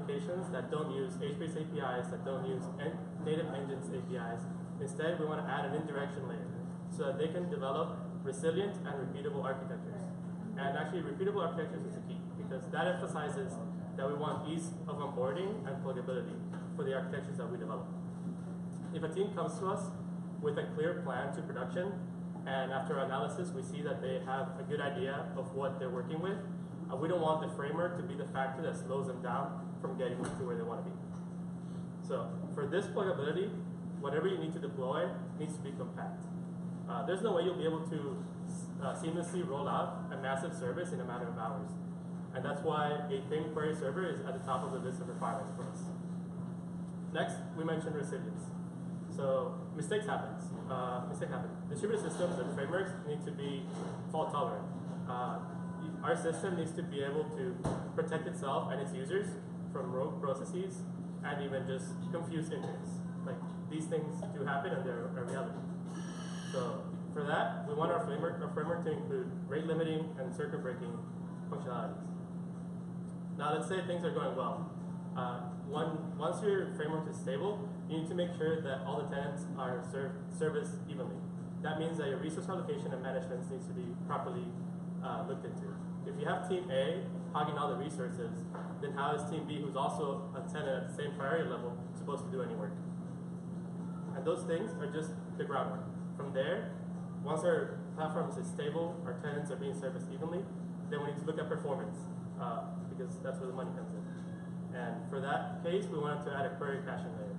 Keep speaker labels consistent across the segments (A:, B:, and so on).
A: applications that don't use HBase APIs, that don't use native engines APIs. Instead, we want to add an indirection layer so that they can develop resilient and repeatable architectures. And actually, repeatable architectures is the key because that emphasizes that we want ease of onboarding and pluggability for the architectures that we develop. If a team comes to us with a clear plan to production, and after analysis we see that they have a good idea of what they're working with, we don't want the framework to be the factor that slows them down from getting to where they want to be. So for this pluggability, whatever you need to deploy needs to be compact. There's no way you'll be able to seamlessly roll out a massive service in a matter of hours. And that's why a thin query server is at the top of the list of requirements for us. Next, we mentioned resilience. So mistakes happen. Distributed systems and frameworks need to be fault tolerant. Our system needs to be able to protect itself and its users from rogue processes and even just confused incidents. Like these things do happen and they're a reality. So for that, we want our framework to include rate limiting and circuit breaking functionalities. Now let's say things are going well. Once your framework is stable, you need to make sure that all the tenants are serviced evenly. That means that your resource allocation and management needs to be properly looked into. If you have team A hogging all the resources, then how is team B, who's also a tenant at the same priority level, supposed to do any work? And those things are just the groundwork. From there, once our platform is stable, our tenants are being serviced evenly, then we need to look at performance because that's where the money comes in. And for that case, we wanted to add a query caching layer.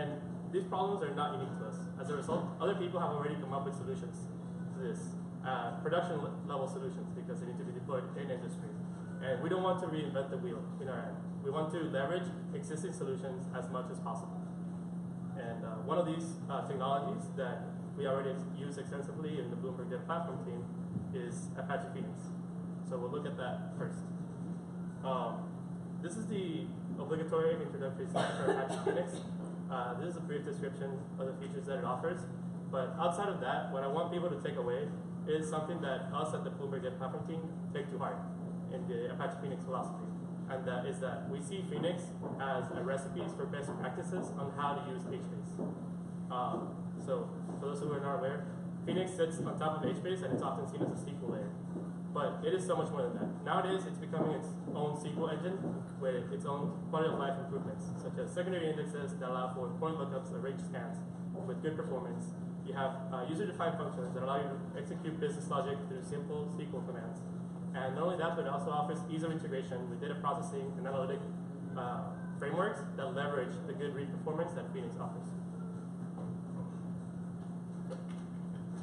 A: And these problems are not unique to us. As a result, other people have already come up with solutions to this, production level solutions, because they need to be deployed in industry. And we don't want to reinvent the wheel in our end. We want to leverage existing solutions as much as possible. And one of these technologies that we already use extensively in the Bloomberg Dev Platform team is Apache Phoenix. So we'll look at that first. This is the obligatory introductory slide for Apache Phoenix. This is a brief description of the features that it offers. But outside of that, what I want people to take away is something that us at the Bloomberg Dev Platform team take to heart in the Apache Phoenix philosophy. And that is that we see Phoenix as a recipes for best practices on how to use HBase. So for those who are not aware, Phoenix sits on top of HBase and it's often seen as a SQL layer. But it is so much more than that. Nowadays, it's becoming its own SQL engine with its own quality of life improvements, such as secondary indexes that allow for point lookups and range scans with good performance. You have user-defined functions that allow you to execute business logic through simple SQL commands. And not only that, but it also offers ease of integration with data processing and analytic frameworks that leverage the good read performance that Phoenix offers.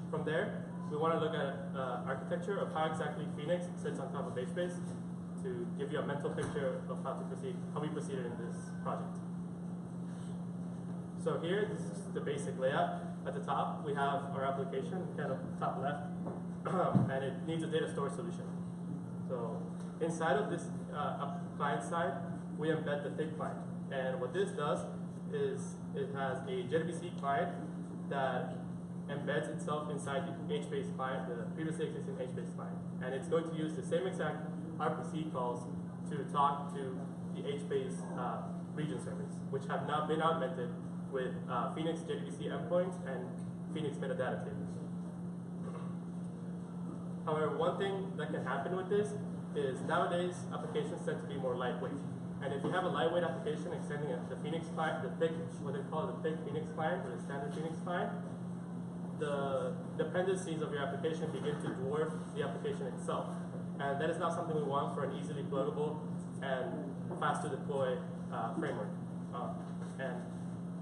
A: From there, we want to look at architecture of how exactly Phoenix sits on top of HBase to give you a mental picture of how we proceeded in this project. So here, this is the basic layout. At the top, we have our application, kind of top left, and it needs a data store solution. So inside of this client side, we embed the thick client. And what this does is it has a JDBC client that embeds itself inside the HBase client, the previously existing HBase client. And it's going to use the same exact RPC calls to talk to the HBase region servers, which have now been augmented with Phoenix JDBC endpoints and Phoenix metadata tables. However, one thing that can happen with this is nowadays applications tend to be more lightweight. And if you have a lightweight application extending the Phoenix client, the thick, what they call the thick Phoenix client or the standard Phoenix client, the dependencies of your application begin to dwarf the application itself. And that is not something we want for an easily pluggable and fast to deploy framework. And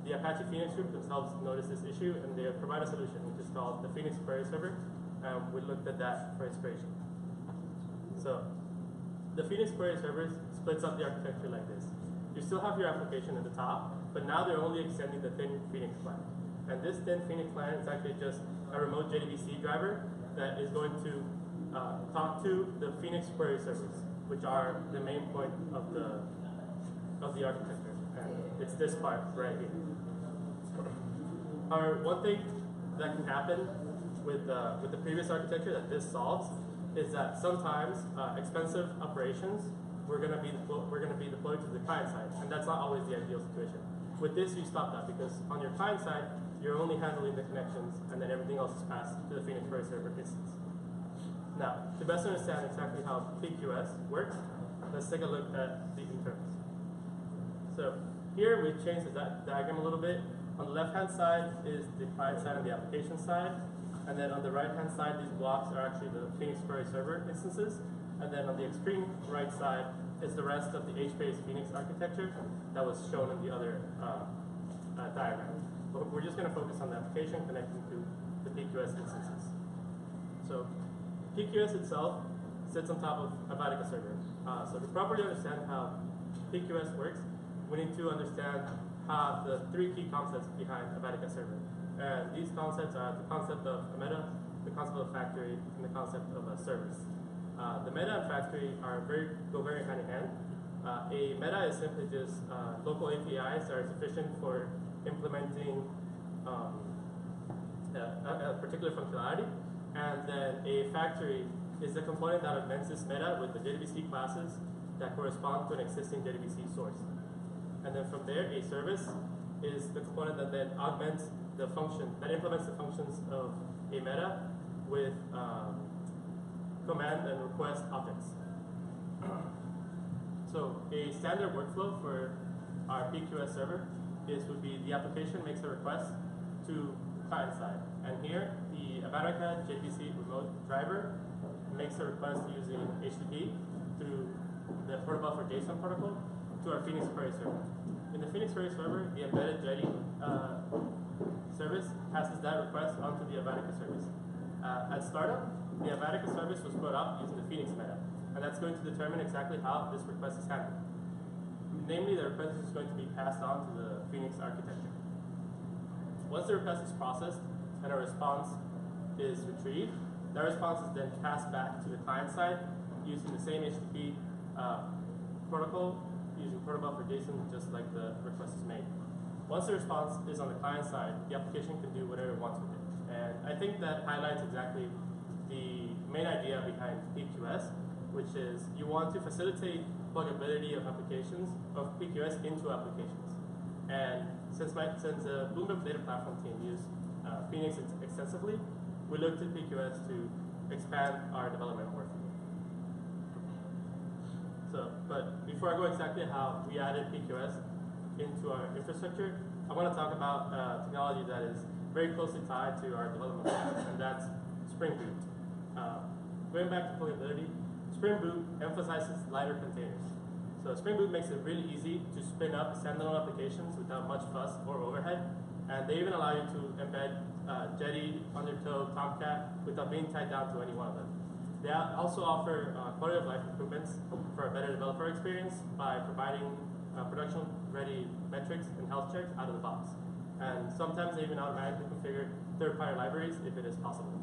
A: the Apache Phoenix group themselves noticed this issue and they provide a solution which is called the Phoenix Query Server. We looked at that for inspiration. So the Phoenix Query Server splits up the architecture like this. You still have your application at the top, but now they're only extending the thin Phoenix client. And this thin Phoenix client is actually just a remote JDBC driver that is going to talk to the Phoenix query servers, which are the main point of the architecture. And it's this part right here. However, one thing that can happen with the previous architecture that this solves is that sometimes expensive operations we're going to be deployed to the client side, and that's not always the ideal situation. With this, you stop that because on your client side, you're only handling the connections, and then everything else is passed to the Phoenix Query Server instance. Now, to best understand exactly how PQS works, let's take a look at the internals. So here we've changed the diagram a little bit. On the left-hand side is the client side and the application side. And then on the right-hand side, these blocks are actually the Phoenix Query Server instances. And then on the extreme right side is the rest of the HBase Phoenix architecture that was shown in the other diagram. But we're just going to focus on the application connecting to the PQS instances. So PQS itself sits on top of Apache Server. So to properly understand how PQS works, we need to understand the three key concepts behind Apache Server. And these concepts are the concept of a meta, the concept of factory, and the concept of a service. The meta and factory go very hand in hand. A meta is simply just local APIs that are sufficient for implementing a particular functionality. And then a factory is the component that augments this meta with the JDBC classes that correspond to an existing JDBC source. And then from there, a service is the component that then augments the function, that implements the functions of a meta with command and request objects. So a standard workflow for our PQS server would be the application makes a request to client side. And here, the Apache JDBC remote driver makes a request using HTTP through the protocol for JSON protocol to our Phoenix Query Server. In the Phoenix Query Server, the embedded Jetty service passes that request onto the Apache service. At startup, the Apache service was put up using the Phoenix meta, and that's going to determine exactly how this request is handled. Namely, the request is going to be passed on to the Phoenix architecture. Once the request is processed and a response is retrieved, that response is then passed back to the client side using the same HTTP protocol, using protocol for JSON, just like the request is made. Once the response is on the client side, the application can do whatever it wants with it. And I think that highlights exactly the main idea behind PQS, which is you want to facilitate pluggability of applications, of PQS into applications. And since the Bloomberg Data Platform team used Phoenix extensively, we looked at PQS to expand our development work. So, but before I go exactly how we added PQS into our infrastructure, I want to talk about technology that is very closely tied to our development process, and that's Spring Boot. Going back to pluggability, Spring Boot emphasizes lighter containers. So Spring Boot makes it really easy to spin up standalone applications without much fuss or overhead, and they even allow you to embed Jetty, Undertow, Tomcat without being tied down to any one of them. They also offer quality of life improvements for a better developer experience by providing production-ready metrics and health checks out of the box. And sometimes they even automatically configure third-party libraries if it is possible.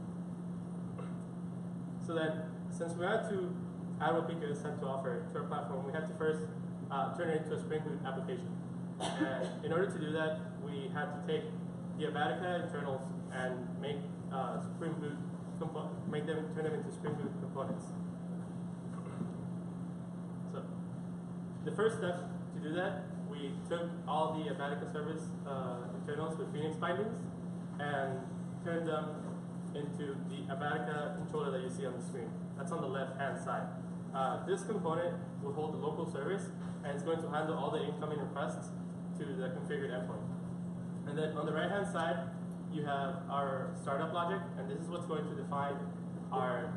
A: So then, since we had to add what PQS had to offer to our platform, we had to first turn it into a Spring Boot application. And in order to do that, we had to take the Apache internals and make Spring Boot turn them into Spring Boot components. So the first step to do that, we took all the Apache service internals with Phoenix bindings and turned them into the Apache controller that you see on the screen. That's on the left-hand side. This component will hold the local service, and it's going to handle all the incoming requests to the configured endpoint. And then on the right-hand side, you have our startup logic, and this is what's going to define our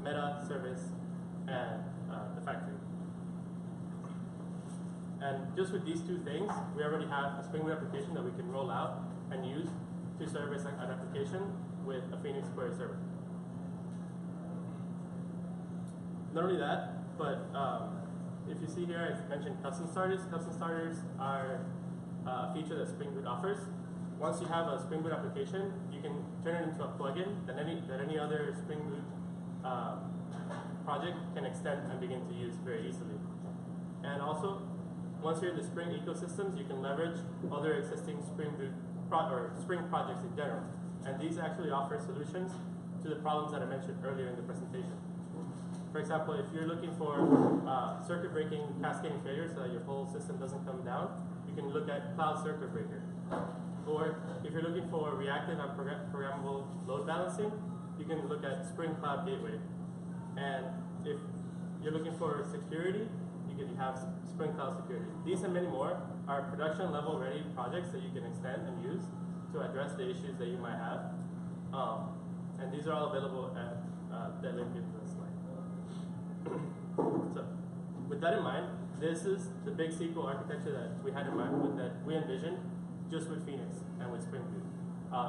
A: meta service and the factory. And just with these two things, we already have a Spring Boot application that we can roll out and use to service an application with a Phoenix Query Server. Not only that, but if you see here, I mentioned custom starters. Custom starters are a feature that Spring Boot offers. Once you have a Spring Boot application, you can turn it into a plugin that any other Spring Boot project can extend and begin to use very easily. And also, once you're in the Spring ecosystems, you can leverage other existing Spring Boot Spring projects in general. And these actually offer solutions to the problems that I mentioned earlier in the presentation. For example, if you're looking for circuit breaking cascading failure so that your whole system doesn't come down, you can look at cloud circuit breaker. Or if you're looking for reactive and programmable load balancing, you can look at Spring Cloud Gateway. And if you're looking for security, you have Spring Cloud Security. These and many more are production level ready projects that you can extend and use to address the issues that you might have. And these are all available at the link in the slide. So with that in mind, this is the Big-SQL architecture that we had in mind, that we envisioned just with Phoenix and with Spring Boot.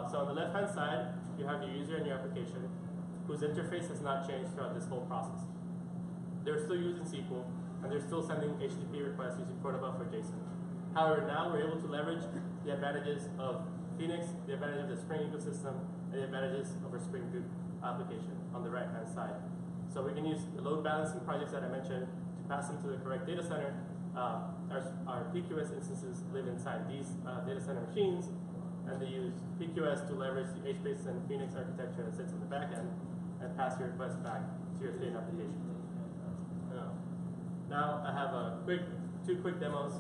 A: So on the left-hand side, you have your user and your application, whose interface has not changed throughout this whole process. They're still using SQL, and they're still sending HTTP requests using protobuf or JSON. However, now we're able to leverage the advantages of Phoenix, the advantage of the Spring ecosystem, and the advantages of our Spring Boot application on the right-hand side. So we can use the load balancing projects that I mentioned to pass them to the correct data center. Our PQS instances live inside these data center machines, and they use PQS to leverage the HBase and Phoenix architecture that sits on the back end and pass your request back to your state application. Now I have two quick demos,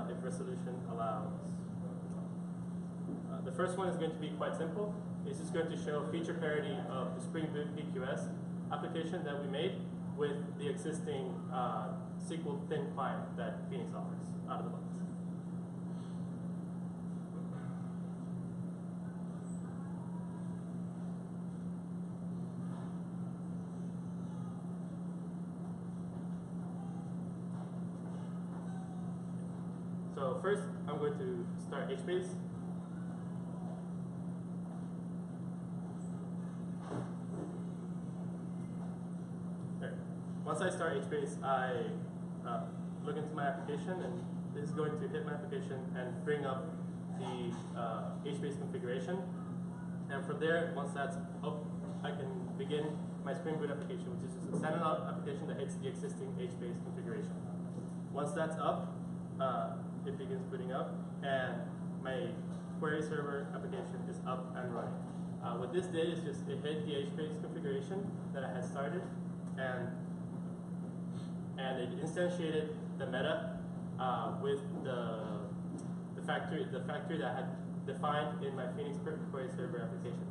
A: if resolution allows. The first one is going to be quite simple. It's just going to show feature parity of the Spring Boot PQS application that we made with the existing SQL thin client that Phoenix offers out of the box. So first, I'm going to start HBase. Once I start HBase, I look into my application, and this is going to hit my application and bring up the HBase configuration. And from there, once that's up, I can begin my Spring Boot application, which is just a standalone application that hits the existing HBase configuration. Once that's up, it begins booting up, and my query server application is up and running. What this did is just it hit the HBase configuration that I had started, and it instantiated the meta with the factory that I had defined in my Phoenix query server application.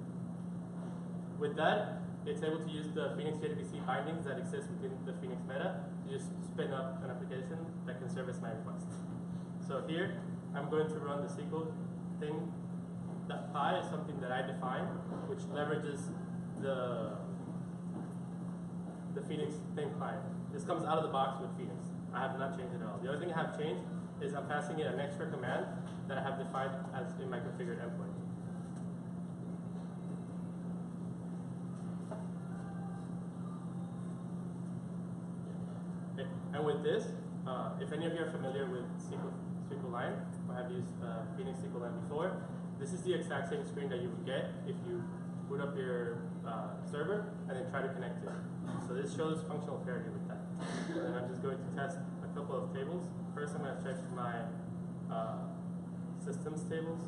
A: With that, it's able to use the Phoenix JDBC bindings that exist within the Phoenix meta to just spin up an application that can service my request. So here, I'm going to run the SQL thing. That py is something that I define, which leverages the Phoenix thing client. This comes out of the box with Phoenix. I have not changed it at all. The only thing I have changed is I'm passing it an extra command that I have defined as in my configured endpoint. Okay. And with this, if any of you are familiar with SQLine, or have used Phoenix SQLine before, this is the exact same screen that you would get if you boot up your server and then try to connect it. So this shows functional parity with that. And I'm just going to test a couple of tables. First, I'm going to check my systems tables.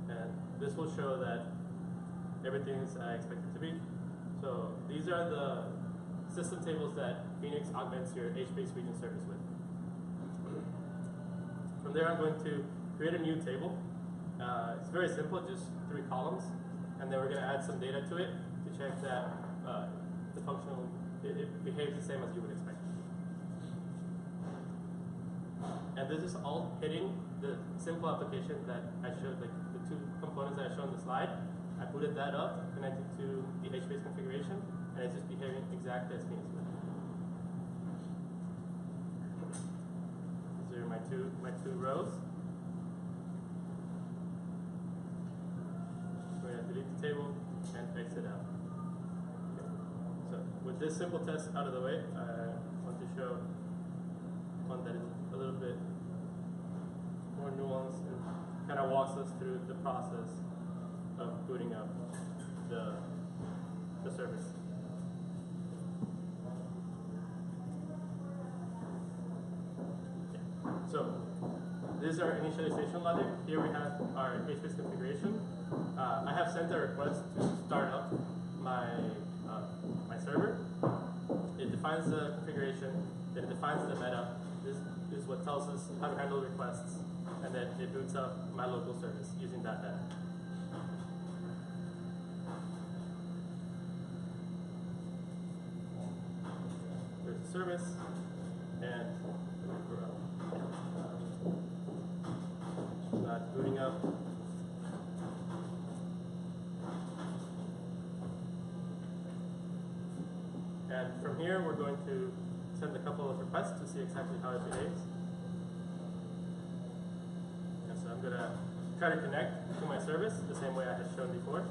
A: And this will show that everything is I expect it to be. So these are the system tables that Phoenix augments your HBase region service with. From there, I'm going to create a new table. It's very simple, just 3 columns. And then we're going to add some data to it to check that the functional, it behaves the same as you would expect. And this is all hitting the simple application that I showed, like the 2 components that I showed on the slide. I booted that up, connected to the HBase configuration, and it's just behaving exactly as Phoenix would. These are my two rows. We're going to delete the table and exit out. Okay. So with this simple test out of the way, I want to show one that is a little bit more nuanced and kind of walks us through the process of booting up the service. Okay. So this is our initialization logic. Here we have our HBase configuration. I have sent a request to start up my server. defines the configuration, then it defines the meta. This is what tells us how to handle requests, and then it boots up my local service using that meta. There's a service, and not booting up. And from here, we're going to send a couple of requests to see exactly how it behaves. And so I'm going to try to connect to my service the same way I had shown before.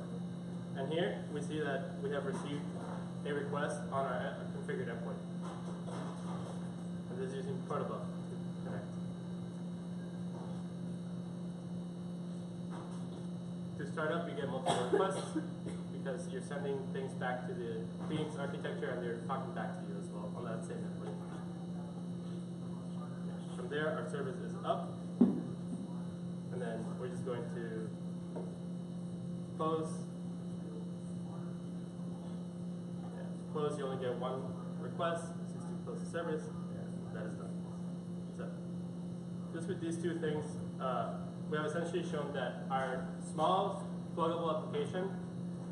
A: And here, we see that we have received a request on our configured endpoint. And this is using protobuf to connect. To start up, you get multiple requests because you're sending things back to the Phoenix architecture and they're talking back to you as well on that same endpoint. From there, our service is up, and then we're just going to close. Close, you only get one request, just to close the service, and that is done. So, just with these two things, we have essentially shown that our small pluggable application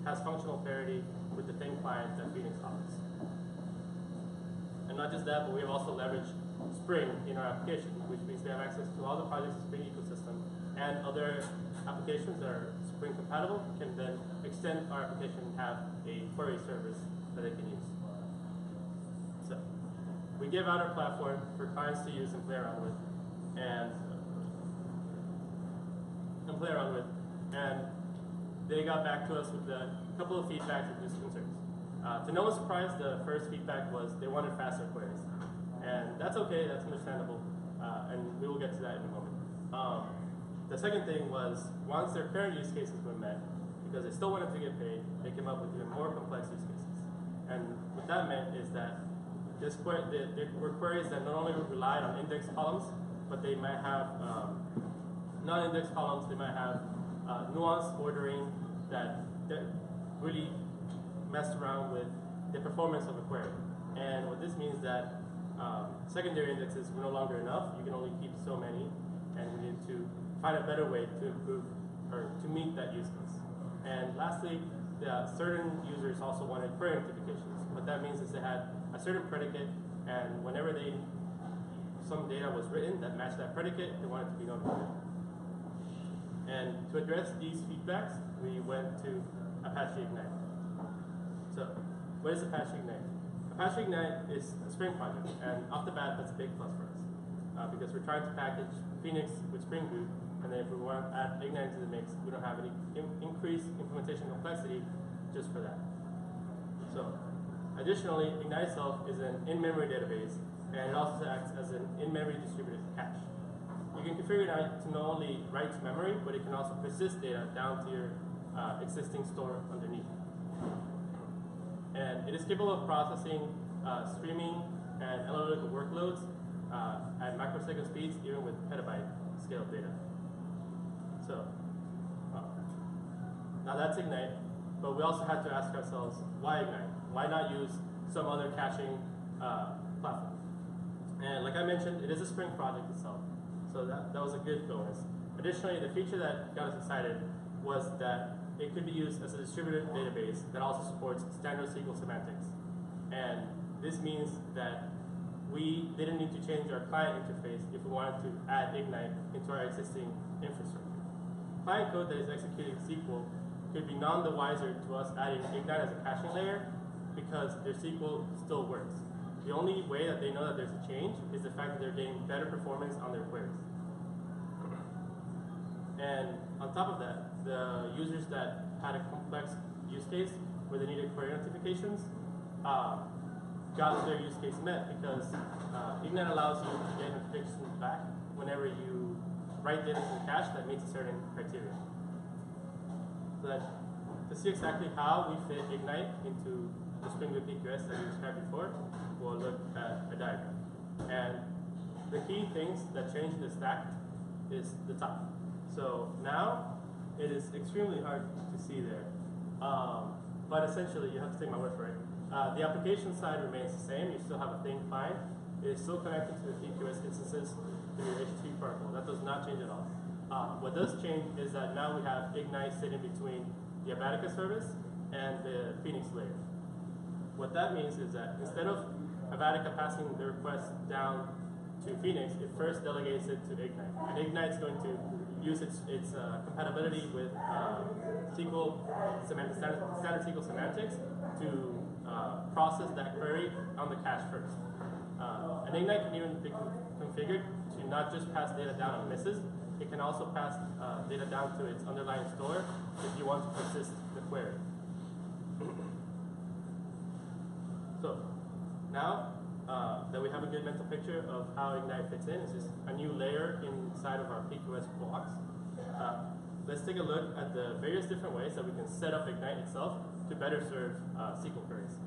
A: has functional parity with the thin client that Phoenix offers. And not just that, but we have also leveraged Spring in our application, which means we have access to all the projects of Spring ecosystem, and other applications that are Spring compatible can then extend our application and have a query service that they can use. So we give out our platform for clients to use and play around with, and they got back to us with a couple of feedbacks and just concerns. To no one's surprise, the first feedback was they wanted faster queries. And that's okay, that's understandable, and we will get to that in a moment. The second thing was, once their current use cases were met, because they still wanted to get paid, they came up with even more complex use cases. And what that meant is that there were queries that not only relied on index columns, but they might have non-index columns, they might have nuanced ordering that really messed around with the performance of a query. And what this means is that secondary indexes were no longer enough. You can only keep so many, and we need to find a better way to improve or to meet that use case. And lastly, certain users also wanted query notifications. What that means is they had a certain predicate, and whenever some data was written that matched that predicate, they wanted to be notified. And to address these feedbacks, we went to Apache Ignite. So, what is Apache Ignite? Apache Ignite is a Spring project, and off the bat, that's a big plus for us, because we're trying to package Phoenix with Spring Boot, and then if we want to add Ignite into the mix, we don't have any increased implementation complexity just for that. So, additionally, Ignite itself is an in-memory database, and it also acts as an in-memory distributed cache. You can configure Ignite to not only write to memory, but it can also persist data down to your existing store underneath. And it is capable of processing streaming and analytical workloads at microsecond speeds, even with petabyte scale data. So now that's Ignite, but we also had to ask ourselves, why Ignite? Why not use some other caching platform? And like I mentioned, it is a Spring project itself, so that was a good bonus. Additionally, the feature that got us excited was that it could be used as a distributed database that also supports standard SQL semantics. And this means that we didn't need to change our client interface if we wanted to add Ignite into our existing infrastructure. Client code that is executing SQL could be none the wiser to us adding Ignite as a caching layer because their SQL still works. The only way that they know that there's a change is the fact that they're getting better performance on their queries. And on top of that, the users that had a complex use case where they needed query notifications got their use case met because Ignite allows you to get notifications back whenever you write data to the cache that meets a certain criteria. So that, to see exactly how we fit Ignite into the Spring Boot PQS that we described before, we'll look at a diagram. And the key things that change in the stack is the top. So now, it is extremely hard to see there. But essentially, you have to take my word for it. The application side remains the same. You still have a thing client. It is still connected to the PQS instances through your HTTP protocol. That does not change at all. What does change is that now we have Ignite sitting between the Apache service and the Phoenix layer. What that means is that instead of Apache passing the request down to Phoenix, it first delegates it to Ignite. And Ignite is going to use its compatibility with standard SQL semantics to process that query on the cache first. And Ignite can even be configured to not just pass data down on misses, it can also pass data down to its underlying store if you want to persist the query. So now that we have a good mental picture of how Ignite fits in, it's just a new layer inside of our PQS blocks. Let's take a look at the various different ways that we can set up Ignite itself to better serve SQL queries.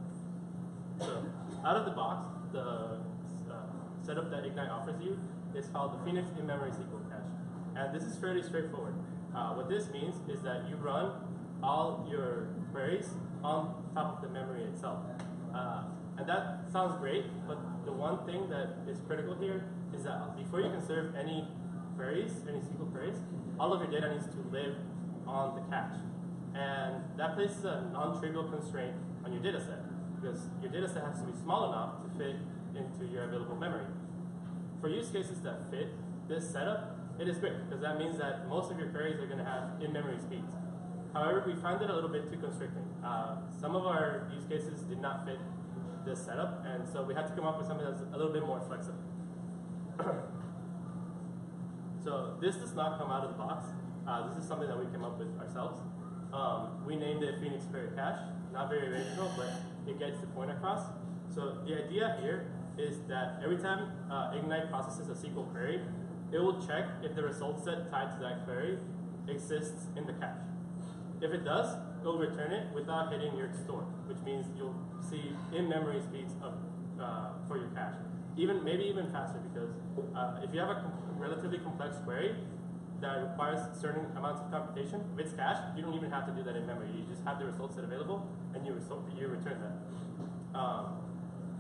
A: So out of the box, the setup that Ignite offers you is called the Phoenix in-memory SQL cache. And this is fairly straightforward. What this means is that you run all your queries on top of the memory itself. And that sounds great, but the one thing that is critical here is that before you can serve any queries, any SQL queries, all of your data needs to live on the cache. And that places a non-trivial constraint on your data set, because your data set has to be small enough to fit into your available memory. For use cases that fit this setup, it is great, because that means that most of your queries are going to have in-memory speeds. However, we find it a little bit too constricting. Some of our use cases did not fit this setup, and so we had to come up with something that's a little bit more flexible. So this does not come out of the box. This is something that we came up with ourselves. We named it Phoenix Query Cache. Not very original, but it gets the point across. So the idea here is that every time Ignite processes a SQL query, it will check if the result set tied to that query exists in the cache. If it does, it will return it without hitting your store, which means you'll see in-memory speeds of, for your cache. Maybe even faster, because if you have a relatively complex query that requires certain amounts of computation, if it's cached, you don't even have to do that in memory. You just have the result set available, and you return that.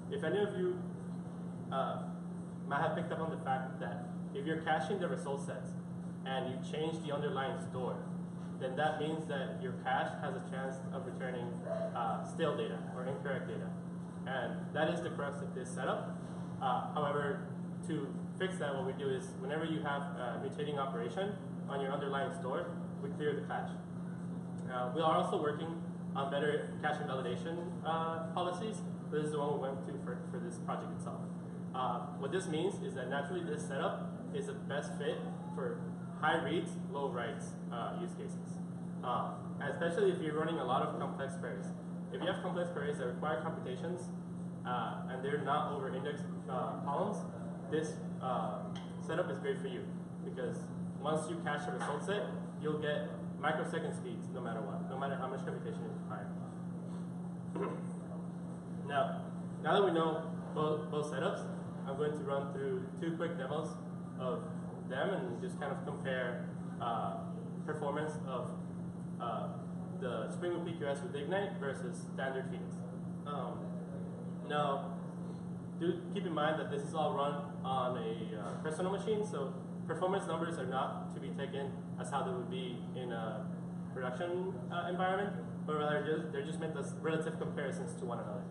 A: If any of you might have picked up on the fact that if you're caching the result sets and you change the underlying store, then that means that your cache has a chance of returning stale data or incorrect data. And that is the crux of this setup. However, to fix that, what we do is whenever you have a mutating operation on your underlying store, we clear the cache. We are also working on better cache validation policies. This is the one we went to for this project itself. What this means is that naturally this setup is the best fit for high reads, low writes use cases. And especially if you're running a lot of complex queries. If you have complex queries that require computations and they're not over indexed columns, this setup is great for you, because once you cache a result set, you'll get microsecond speeds no matter what, no matter how much computation is required. Now that we know both setups, I'm going to run through two quick demos of them and just kind of compare performance of the Spring Boot PQS with Ignite versus standard Phoenix. Now, do keep in mind that this is all run on a personal machine, so performance numbers are not to be taken as how they would be in a production environment, but rather they're just meant as relative comparisons to one another.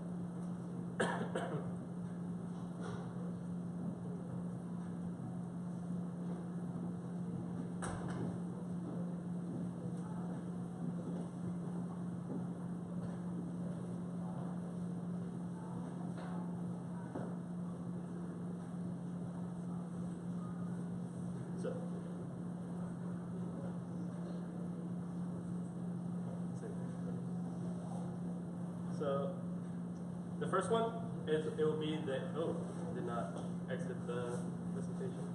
A: So the first one is it will be the did not exit the presentation.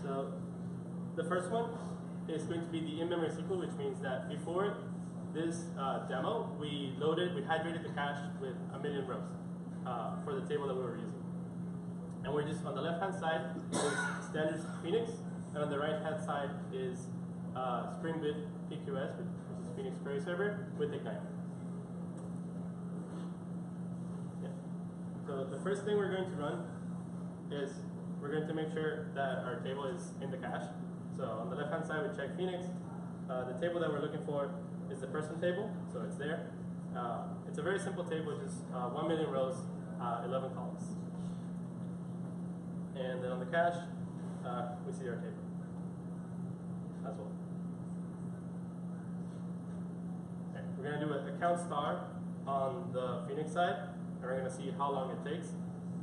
A: So the first one is going to be the in-memory SQL, which means that before this demo, we hydrated the cache with 1 million rows for the table that we were using. And we're just, on the left-hand side is standard Phoenix, and on the right-hand side is Spring Boot PQS, which is Phoenix Query Server, with Ignite. Yeah. So the first thing we're going to run is we're going to make sure that our table is in the cache. So on the left-hand side, we check Phoenix. The table that we're looking for is the person table, so it's there. It's a very simple table, just 1 million rows, 11 columns. And then on the cache, we see our table as well. Okay, we're going to do a count star on the Phoenix side, and we're going to see how long it takes.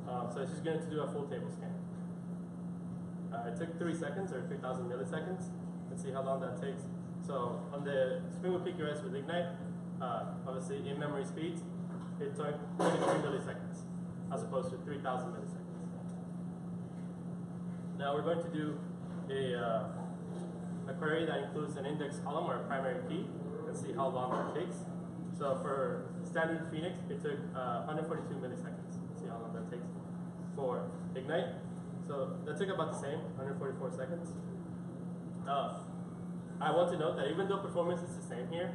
A: So it's just going to do a full table scan. It took 3 seconds, or 3,000 milliseconds. Let's see how long that takes. So on the Spring Boot PQS with Ignite, obviously in-memory speeds, it took 23 milliseconds, as opposed to 3,000 milliseconds. Now we're going to do a query that includes an index column or a primary key, and see how long that takes. So for standard Phoenix, it took 142 milliseconds. Let's see how long that takes for Ignite. So that took about the same, 144 seconds. I want to note that even though performance is the same here,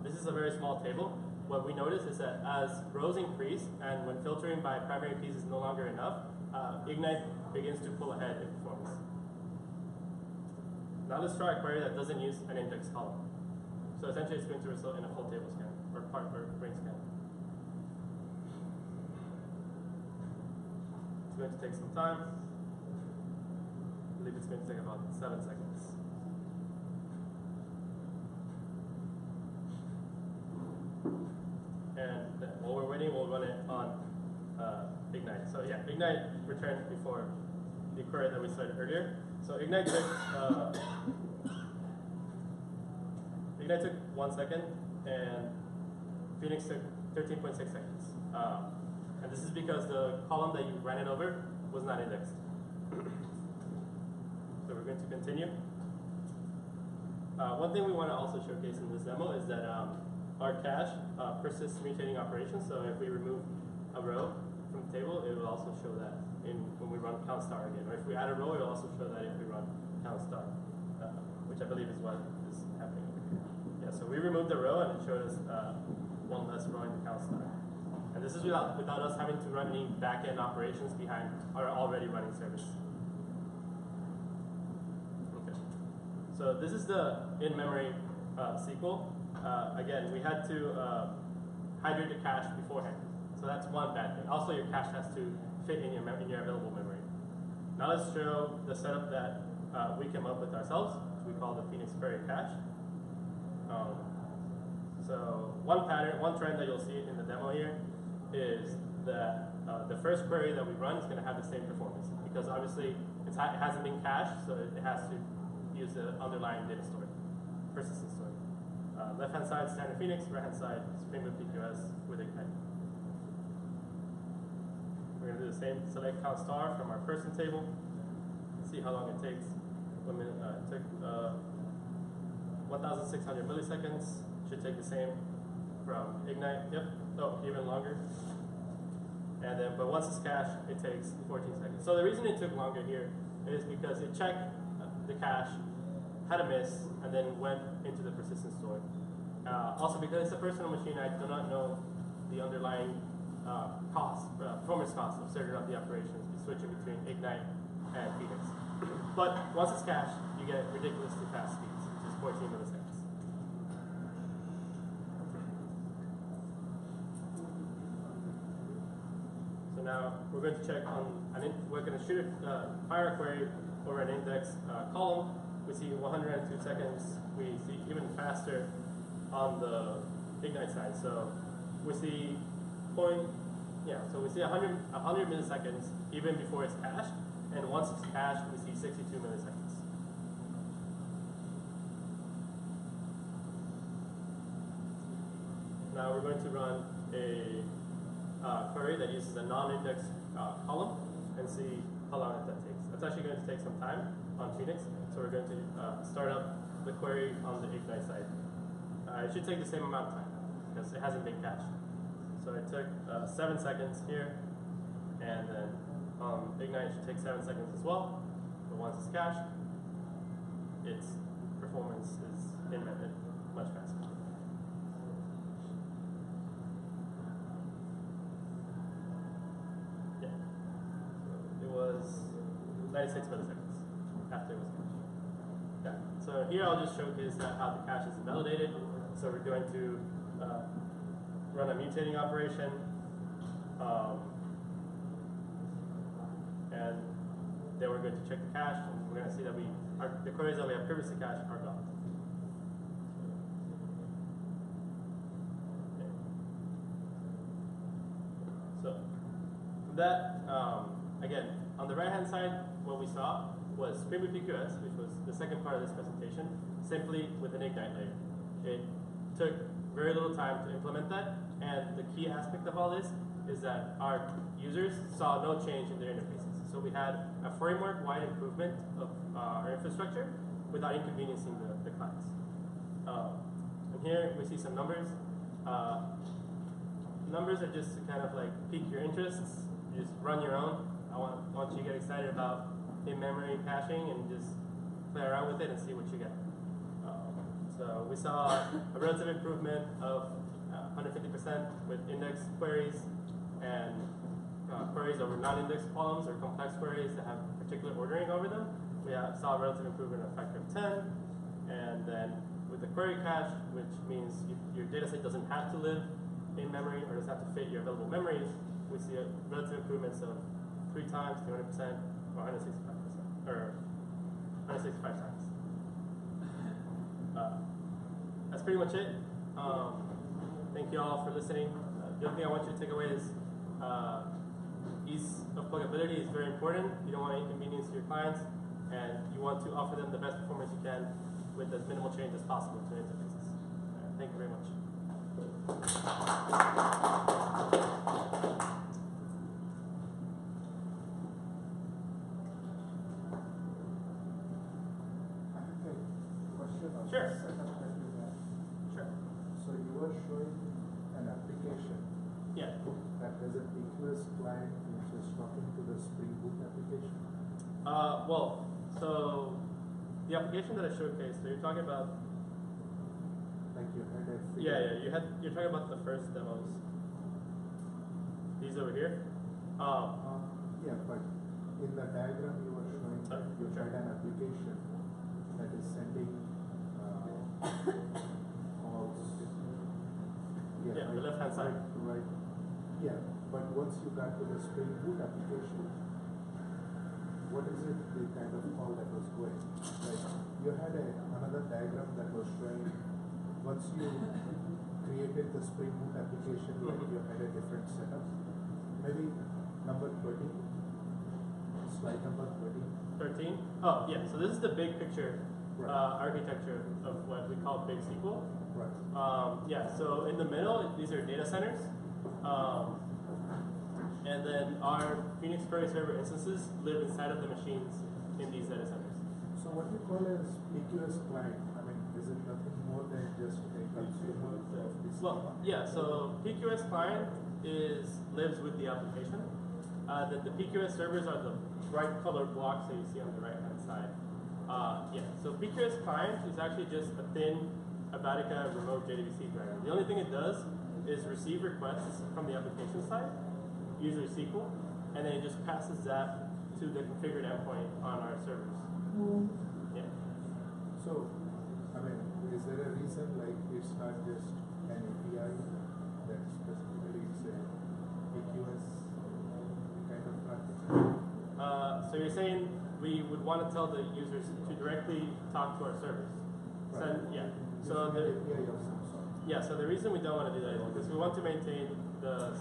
A: this is a very small table. What we notice is that as rows increase and when filtering by primary keys is no longer enough, Ignite begins to pull ahead in performance. Now let's try a query that doesn't use an index column. So essentially it's going to result in a full table scan, or part or ring scan. It's going to take some time. I believe it's going to take about 7 seconds. And then while we're waiting, we'll run it on Ignite. So yeah, Ignite returned before the query that we started earlier. So Ignite took 1 second, and Phoenix took 13.6 seconds. And this is because the column that you ran it over was not indexed. So we're going to continue. One thing we want to also showcase in this demo is that our cache persists mutating operations. So if we remove a row from the table, it will also show that when we run count star again. Or if we add a row, it will also show that if we run count star, which I believe is what is happening over here. Yeah, so we removed the row and it showed us one less row in the count star. And this is without us having to run any back-end operations behind our already running service. Okay. So this is the in-memory SQL. Again, we had to hydrate the cache beforehand. So that's one bad thing. Also, your cache has to fit in your available memory. Now let's show the setup that we came up with ourselves, which we call the Phoenix Query Cache. So one trend that you'll see in the demo here is that the first query that we run is going to have the same performance, because obviously it hasn't been cached, so it has to use the underlying data store, persistent store. Left-hand side, standard Phoenix. Right-hand side, Spring Boot PQS with Ignite. We're going to do the same. Select count star from our person table. See how long it takes. 1 minute. It took 1,600 milliseconds. Should take the same from Ignite. Yep. Oh, even longer. And then, but once it's cached, it takes 14 seconds. So the reason it took longer here is because it checked the cache, had a miss, and then went into the persistent store. Also, because it's a personal machine, I do not know the underlying performance cost of serving up the operations, switching between Ignite and Phoenix. But once it's cached, you get ridiculously fast speeds, which is 14 milliseconds. So now we're going to check on we're going to fire a query over an index column. We see 102 seconds. We see even faster on the Ignite side. So we see so we see 100 milliseconds even before it's cached, and once it's cached, we see 62 milliseconds. Now we're going to run a query that uses a non-index column and see how long that takes. That's actually going to take some time on Phoenix, so we're going to start up the query on the Ignite side. it should take the same amount of time because it hasn't been cached. So it took 7 seconds here, and then Ignite should take 7 seconds as well. But once it's cached, its performance is embedded much faster. Yeah. So it was 96 milliseconds after it was cached. Yeah. So here I'll just showcase how the cache is invalidated. So we're going to run a mutating operation, and then we're going to check the cache, and we're going to see that the queries that we have previously cached are gone. Okay. So from that, again, on the right-hand side, what we saw was Spring Boot PQS, which was the second part of this presentation, simply with an Ignite layer. It took very little time to implement that, and the key aspect of all this is that our users saw no change in their interfaces. So we had a framework-wide improvement of our infrastructure without inconveniencing the clients. And here we see some numbers. Numbers are just to kind of like pique your interests. You just run your own. I want you to get excited about in-memory caching and just play around with it and see what you get. So we saw a relative improvement of 150% with index queries and queries over non-index columns or complex queries that have particular ordering over them. We saw a relative improvement of a factor of 10. And then with the query cache, which means your data set doesn't have to live in memory or doesn't have to fit your available memories, we see relative improvements of 3 times, 200%, or 165%, or 165 times. That's pretty much it. Thank you all for listening. The other thing I want you to take away is ease of pluggability is very important. You don't want to inconvenience your clients, and you want to offer them the best performance you can with as minimal change as possible to interfaces. Thank you very much. Sure. Sure.
B: So you were showing an application.
A: Yeah.
B: That has a PQS client which is talking to the Spring Boot application.
A: Well, so the application that I showcased, so you're talking about.
B: Like you had a.
A: Yeah. You're talking about the first demos. These over here.
B: Yeah, but in the diagram you were showing that you had an application that is sending calls.
A: Yeah,
B: right,
A: the left-hand side.
B: Right. Yeah, but once you got to the Spring Boot application, what is it the kind of call that was going? Like you had another diagram that was showing once you created the Spring Boot application, like you had a different setup. Maybe number 13, slide number 13.
A: 13? Oh, yeah, so this is the big picture architecture of what we call Big-SQL.
B: Right.
A: Yeah, so in the middle, these are data centers. And then our Phoenix query server instances live inside of the machines in these data centers.
B: So what you call as PQS client, I mean, is it nothing more than just a consumer of this?
A: Well, yeah, so PQS client lives with the application. The PQS servers are the bright colored blocks that you see on the right-hand side. Yeah, so PQS client is actually just a thin Apache remote JDBC driver. The only thing it does is receive requests from the application side, usually SQL, and then it just passes that to the configured endpoint on our servers. Yeah.
B: So, I mean, is there a reason like it's not just an API that specifically it's a PQS kind of architecture?
A: So you're saying we would want to tell the users to directly talk to our servers?
B: Right.
A: Yeah. So the
B: API of some sort.
A: Yeah, so the reason we don't want to do that is because we want to maintain the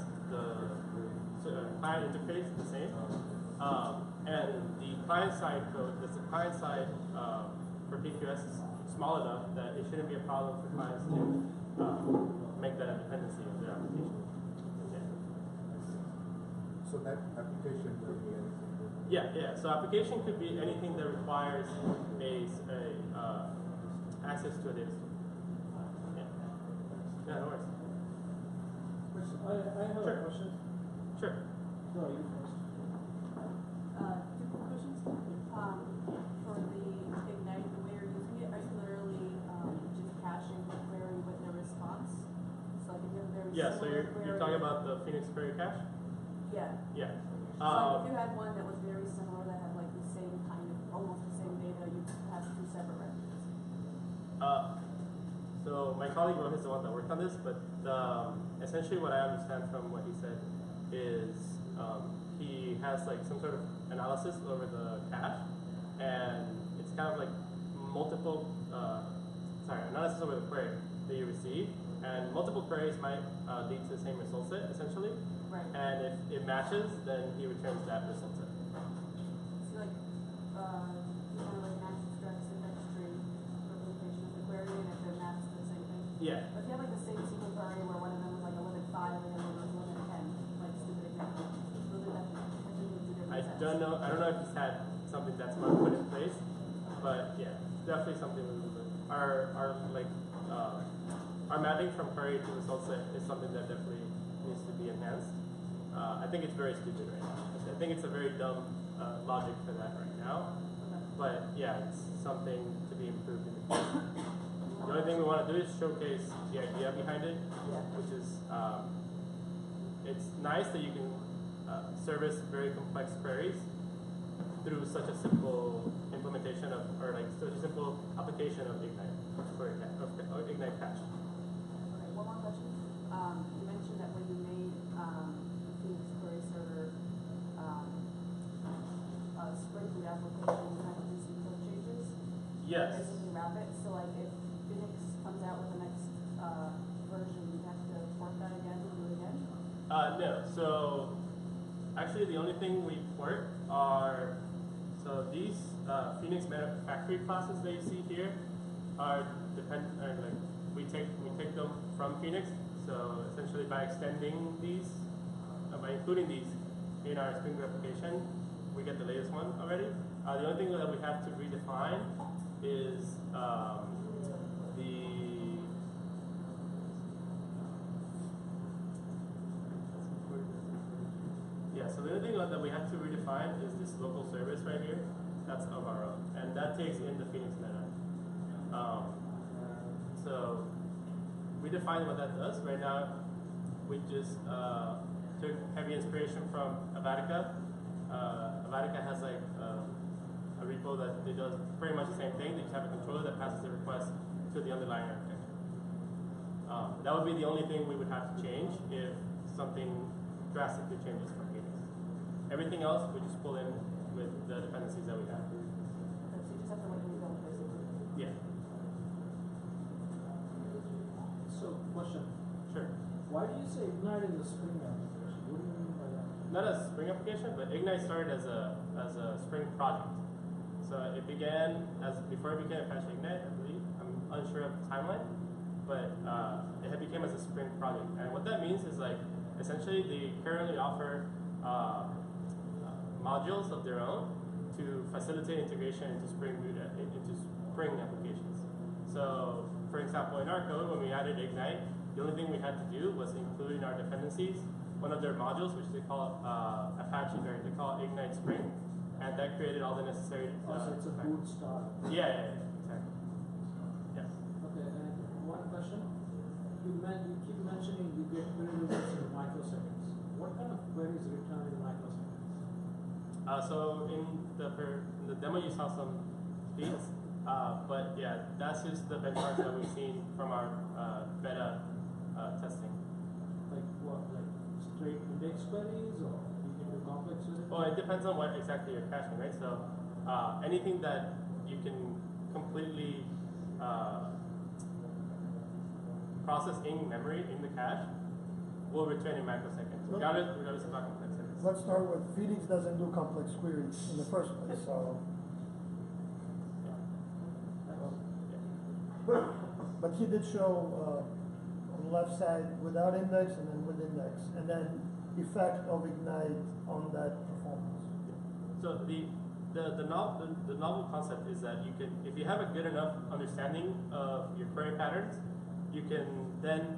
A: client interface the same. And the client-side code, the client-side for PQS is small enough that it shouldn't be a problem for clients to make that a dependency of their application. Yeah.
B: So that application will be anything?
A: Yeah. So application could be anything that requires access to a data store. Yeah.
C: I have
A: Sure.
C: a question.
A: Sure.
C: No, you first.
D: Two quick questions. For the Ignite, the way you're using it, are you literally just caching the query with the response? So like if you have a very
A: Yeah, so
D: similar
A: you're
D: query,
A: talking about the Phoenix query cache?
D: Yeah.
A: Yeah.
D: So like if you had one that was very similar that had like the same kind of, almost the same data, you have two separate records.
A: So my colleague Rohit is the one that worked on this, but essentially what I understand from what he said is he has like some sort of analysis over the cache, and it's kind of like multiple, analysis over the query that you receive, and multiple queries might lead to the same result set essentially.
D: Right.
A: And if it matches, then he returns that result set.
D: So like, you want to like match extract syntax tree representation of the query, and if it matches the same thing.
A: Yeah.
D: But if you have like the same SQL query where one of them was like a limit 5 and the other one was limit 10, like stupid example, those are definitely two different
A: I
D: sets.
A: don't know if he's had something that's more put in place, but yeah, definitely something we would. Our mapping from query to result set is something that definitely needs to be enhanced. I think it's very stupid right now. I think it's a very dumb logic for that right now. But yeah, it's something to be improved in the future. The only thing we want to do is showcase the idea behind it, which is it's nice that you can service very complex queries through such a simple implementation of, or like such a simple application of Ignite for Ignite cache.
D: Okay, one more question. You mentioned that when you made the Phoenix query server Spring Boot application, you had to do some code changes.
A: Yes.
D: Basically wrap it. So like if Phoenix comes out with the next version, you have to port that again and do it again?
A: No. So actually, the only thing we port are these Phoenix factory classes that you see here are we take them from Phoenix. So essentially, by extending these, by including these in our Spring Boot application, we get the latest one already. The only thing that we have to redefine is so the other thing that we have to redefine is this local service right here. That's of our own, and that takes in the Phoenix meta. So we define what that does. Right now, we just took heavy inspiration from Avatica. Avatica has like a repo that it does pretty much the same thing. They just have a controller that passes the request to the underlying architecture. That would be the only thing we would have to change if something drastically changes from Phoenix. Everything else we just pull in with the dependencies that we have.
D: Okay, so you just have to like rebuild basically.
A: Yeah.
C: So, question.
A: Sure.
C: Why do you say Ignite in the Spring application? What do you mean by that?
A: Not a Spring application, but Ignite started as a Spring project. So it began before it became Apache Ignite, I believe. I'm unsure of the timeline, but it became as a Spring project. And what that means is like essentially they currently offer modules of their own to facilitate integration into Spring Boot into Spring applications. So, for example, in our code, when we added Ignite, the only thing we had to do was include in our dependencies one of their modules, which they call Apache, they call it Ignite Spring, and that created all the necessary.
C: So it's a boot start.
A: Yeah, exactly. Yes.
C: Okay, and one question. You keep mentioning you get query results in microseconds. What kind of queries return in microseconds?
A: So in the demo you saw some speeds, but yeah, that's just the benchmarks that we've seen from our beta testing.
C: Like what? Like straight index queries, or you can do complex with it?
A: Well, it depends on what exactly you're caching, right? So anything that you can completely process in memory in the cache will return in microseconds, regardless of how complex it is.
E: Let's start with Phoenix doesn't do complex queries in the first place, so. But he did show on the left side without index and then with index, and then effect of Ignite on that performance.
A: So the novel concept is that you can, if you have a good enough understanding of your query patterns, you can then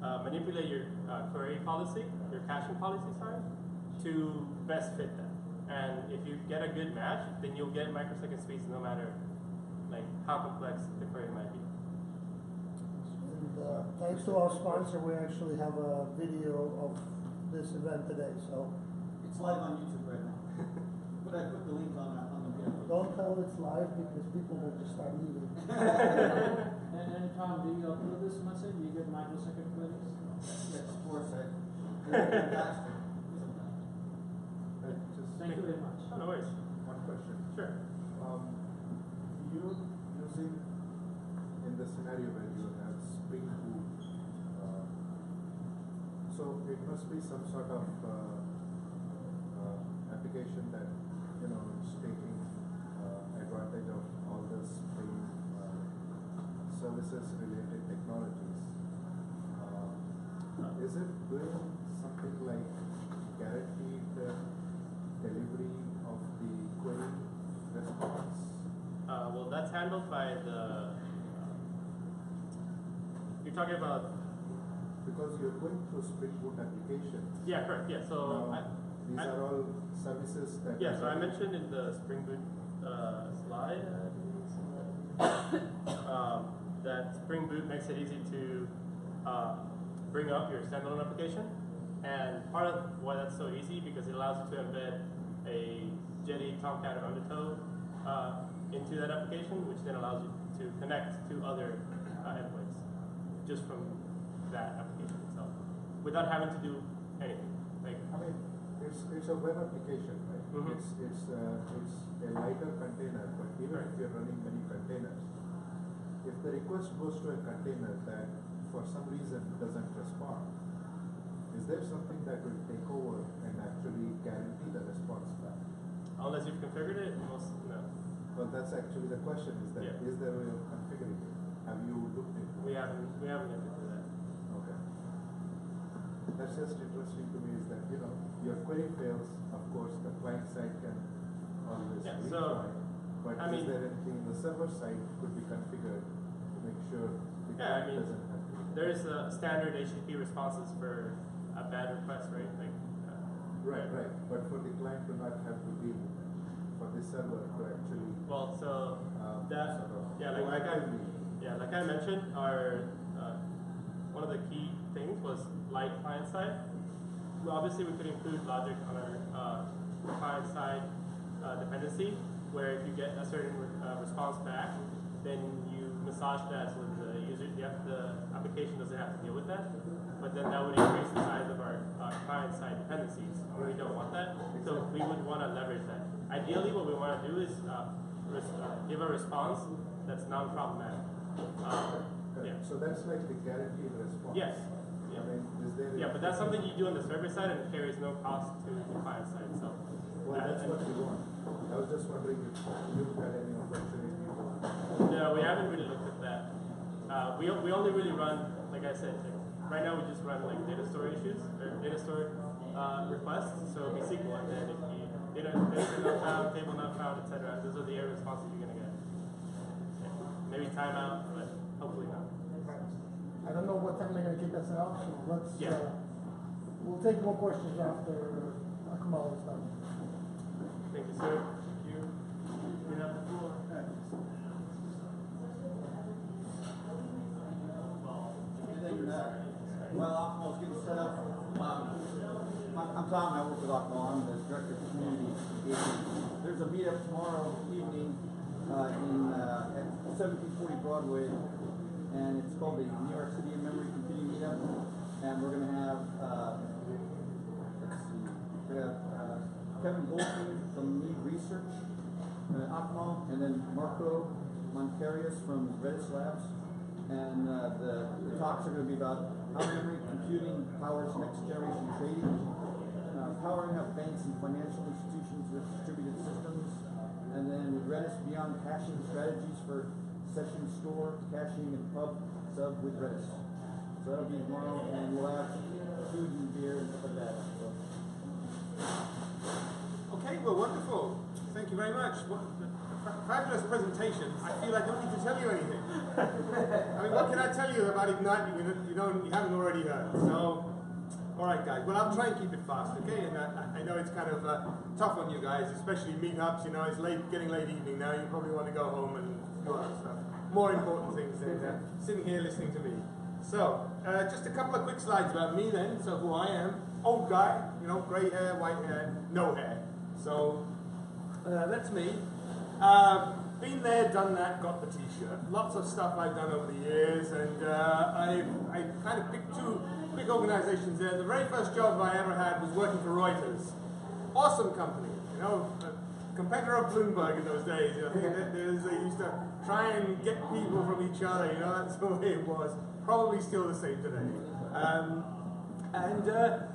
A: manipulate your query policy, your caching policy, sorry, to best fit that. And if you get a good match, then you'll get microsecond speeds no matter like how complex the query might be.
E: And thanks to our sponsor, we actually have a video of this event today. So
F: It's live on YouTube right now. But I put the link on the video.
E: don't tell it's live because people will just start leaving.
C: And Tom, do you upload this message? Do you get microsecond queries?
F: Yes, of course, they're fantastic.
C: Thank you very much.
A: Oh, no worries.
B: One question.
A: Sure.
B: You using in the scenario where you have Spring Boot, so it must be some sort of application that is taking advantage of all the Spring services related technologies. Is it doing something like guaranteed delivery of the query response?
A: Well, that's handled by the. You're talking about.
B: Because you're going through Spring Boot application.
A: Yeah, correct. Yeah, so
B: These are all services that.
A: yeah, so I mentioned in the Spring Boot slide that Spring Boot makes it easy to bring up your standalone application. And part of why that's so easy because it allows you to embed a Jetty, Tomcat, or Undertow into that application, which then allows you to connect to other endpoints just from that application itself, without having to do anything. Like,
B: I mean, it's a web application, right?
A: Mhm.
B: It's a lighter container, but even if you're running many containers, if the request goes to a container that for some reason doesn't respond, is there something that will take over and actually guarantee the response back?
A: unless you've configured it, no.
B: Well, that's actually the question: is that
A: Yeah.
B: is there a way of configuring it? Have you looked into it?
A: We haven't looked into that.
B: Okay. That's just interesting to me is that, your query fails, of course, the client side can always
A: Yeah,
B: rejoin,
A: so,
B: but
A: I mean-
B: is there anything the server side could be configured to make sure the
A: Yeah, I
B: client
A: mean,
B: doesn't have to?
A: There's standard HTTP responses for a bad request, right? Like,
B: Right. But for the client to not have to deal with it, for the server to actually,
A: well, so that,
B: sort of
A: yeah, like
B: proactively-
A: I mentioned, our one of the key things was light client side. Well, obviously, we could include logic on our client side dependency, where if you get a certain response back, then you massage that so the user, the application doesn't have to deal with that. But then that would increase the size of our client side dependencies. We don't want that, so we would want to leverage that. Ideally, what we want to do is give a response that's non-problematic. Yeah.
B: So that's like the guaranteed response.
A: Yes.
B: I mean, is there?
A: Yeah, but that's something you do on the server side and it carries no cost to the client side. So.
B: Well, that's what we want. I was just wondering if you've had any opportunity to.
A: No, we haven't really looked at that. We only really run, like I said, right now we just run like data store issues or data store requests. So we SQL, and then if you data not found, table not found, etc. Those are the error responses you're gonna get. Maybe timeout, but hopefully not.
E: I don't know what time they're gonna kick us out, so let's.
A: Yeah.
E: We'll take more questions after Kamal is done.
A: Thank you, sir. You have the floor.
F: Well, Optimal's getting set up. I'm Tom, I work with Optimal. I'm the Director of Community Engagement. There's a meetup tomorrow evening at 1740 Broadway, and it's called the New York City In-Memory Computing Meetup. And we're going to have, Kevin Goldstein from Lead Research at Optimal, and then Marco Moncarius from Redis Labs. And the talks are going to be about how memory computing powers next generation trading, powering up banks and financial institutions with distributed systems, and then with Redis beyond caching strategies for session store, caching, and pub sub with Redis. So that'll be tomorrow, and we'll have food and beer and stuff like that. So.
G: Okay, well, wonderful. Thank you very much. fabulous presentation. I feel I don't need to tell you anything. I mean, what can I tell you about Ignite you haven't already heard? So, all right, guys. Well, I'll try and keep it fast, okay? And I know it's kind of tough on you guys, especially meetups. You know, it's getting late evening now. You probably want to go home and do other stuff. More important things than sitting here listening to me. So, just a couple of quick slides about me then. So, who I am. Old guy, you know, grey hair, white hair, no hair. So, that's me. Been there, done that, got the t-shirt. Lots of stuff I've done over the years, and I kind of picked two quick organizations there. The very first job I ever had was working for Reuters. Awesome company, you know, a competitor of Bloomberg in those days. You know, they used to try and get people from each other, you know, that's the way it was. Probably still the same today.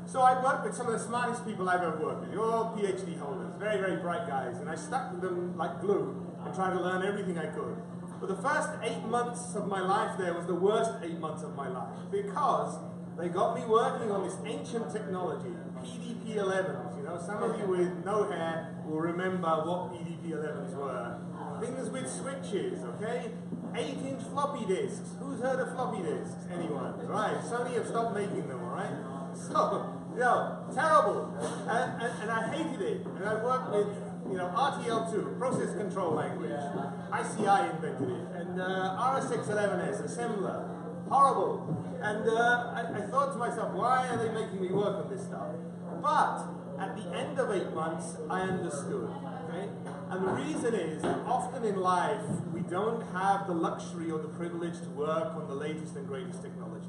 G: So I worked with some of the smartest people I've ever worked with. You're all PhD holders, very, very bright guys, and I stuck with them like glue and tried to learn everything I could. But the first 8 months of my life there was the worst 8 months of my life, because they got me working on this ancient technology, PDP-11s. You know, some of you with no hair will remember what PDP-11s were. Things with switches, okay? 8-inch floppy disks. Who's heard of floppy disks? Anyone? Right, Sony have stopped making them, all right? So, you know, terrible. And I hated it. And I worked with, you know, RTL2, process control language. ICI invented it. And RS611S, assembler. Horrible. And I thought to myself, why are they making me work on this stuff? But at the end of 8 months, I understood. Okay? And the reason is that often in life, we don't have the luxury or the privilege to work on the latest and greatest technology.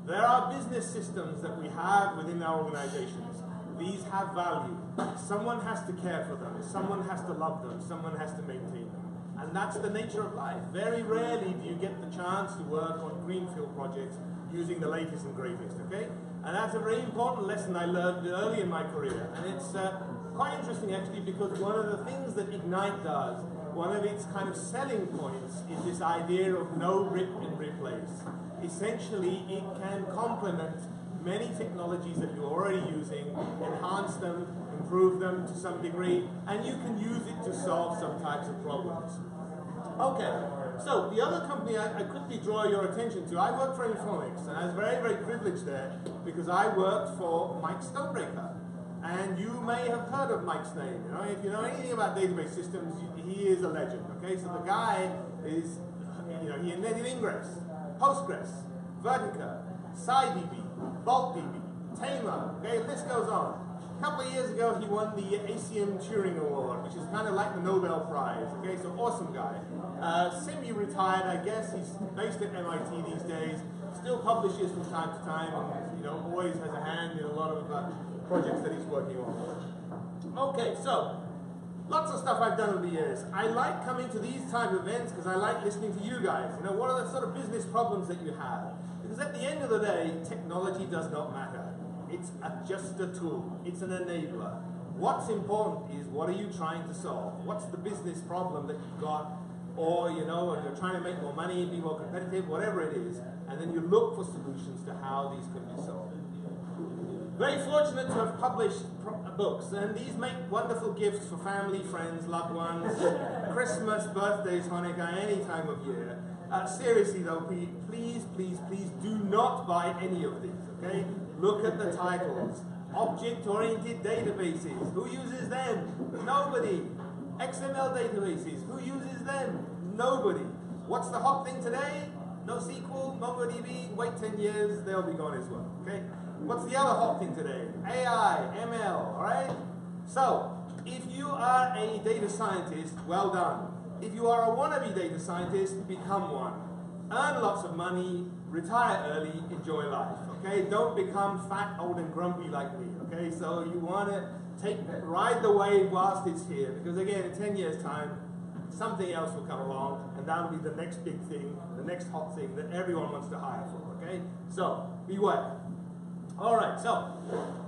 G: There are business systems that we have within our organizations. These have value. Someone has to care for them. Someone has to love them. Someone has to maintain them. And that's the nature of life. Very rarely do you get the chance to work on greenfield projects using the latest and greatest, okay? And that's a very important lesson I learned early in my career. And it's quite interesting actually, because one of the things that Ignite does, one of its kind of selling points is this idea of no rip and replace. Essentially, it can complement many technologies that you're already using, enhance them, improve them to some degree, and you can use it to solve some types of problems. Okay, so the other company I quickly draw your attention to, I worked for Informix, and I was very, very privileged there because I worked for Mike Stonebreaker. And you may have heard of Mike's name. You know, if you know anything about database systems, he is a legend. Okay, so the guy is, you know, he invented Ingress, Postgres, Vertica, SciDB, VaultDB, Tamer. Okay, the list goes on. A couple of years ago, he won the ACM Turing Award, which is kind of like the Nobel Prize. Okay, so awesome guy. Semi-retired, I guess. He's based at MIT these days. Still publishes from time to time, and you know, always has a hand in a lot of projects that he's working on. Okay, so lots of stuff I've done over the years. I like coming to these type of events because I like listening to you guys. You know, what are the sort of business problems that you have? Because at the end of the day, technology does not matter. It's just a tool. It's an enabler. What's important is, what are you trying to solve? What's the business problem that you've got? Or, you know, or you're trying to make more money, be more competitive, whatever it is. And then you look for solutions to how these can be solved. Very fortunate to have published books, and these make wonderful gifts for family, friends, loved ones, Christmas, birthdays, Hanukkah, any time of year. Seriously though, please, please, please do not buy any of these, okay? Look at the titles. Object-oriented databases. Who uses them? Nobody. XML databases. Who uses them? Nobody. What's the hot thing today? NoSQL, MongoDB. Wait 10 years, they'll be gone as well, okay? What's the other hot thing today? AI, ML, all right? So, if you are a data scientist, well done. If you are a wannabe data scientist, become one. Earn lots of money, retire early, enjoy life, okay? Don't become fat, old, and grumpy like me, okay? So you want to ride the wave whilst it's here, because again, in 10 years' time, something else will come along, and that'll be the next big thing, the next hot thing that everyone wants to hire for, okay? So, beware. All right, so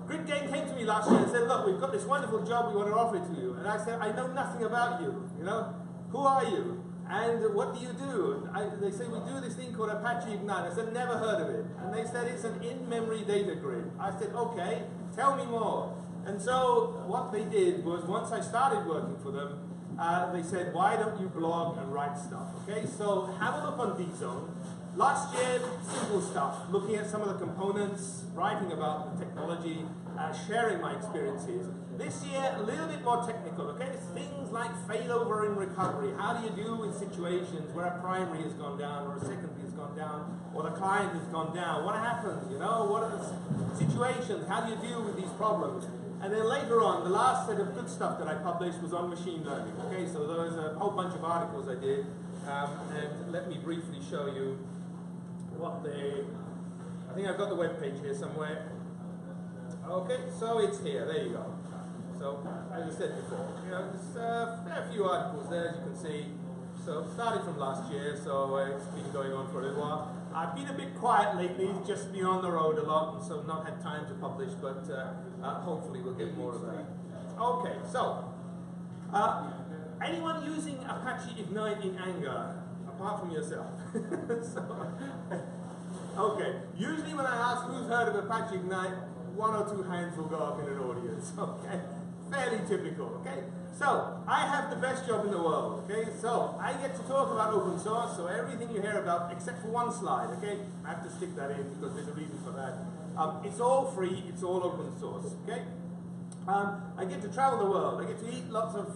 G: Grid Game came to me last year and said, look, we've got this wonderful job, we want to offer it to you. And I said, I know nothing about you, you know? Who are you? And what do you do? They say, we do this thing called Apache Ignite. I said, never heard of it. And they said, it's an in-memory data grid. I said, okay, tell me more. And so what they did was, once I started working for them, they said, why don't you blog and write stuff? Okay, so have a look on DZone. Last year, simple stuff, looking at some of the components, writing about the technology, sharing my experiences. This year, a little bit more technical, okay? Things like failover in recovery. How do you deal with situations where a primary has gone down or a secondary has gone down or the client has gone down? What happens, you know? What are the situations? How do you deal with these problems? And then later on, the last set of good stuff that I published was on machine learning, okay? So there was a whole bunch of articles I did, and let me briefly show you what I think I've got the web page here somewhere. Okay, so it's here, there you go. So, as I said before, you know, there's a fair few articles there, as you can see. So, started from last year, so it's been going on for a little while. I've been a bit quiet lately, just been on the road a lot, and so not had time to publish, but hopefully we'll get more of that. Okay, so, anyone using Apache Ignite in anger, apart from yourself? Okay, usually when I ask who's heard of Apache Ignite, 1 or 2 hands will go up in an audience, okay? Fairly typical, okay? So, I have the best job in the world, okay? So, I get to talk about open source, so everything you hear about, except for one slide, okay? I have to stick that in because there's a reason for that. It's all free, it's all open source, okay? I get to travel the world, I get to eat lots of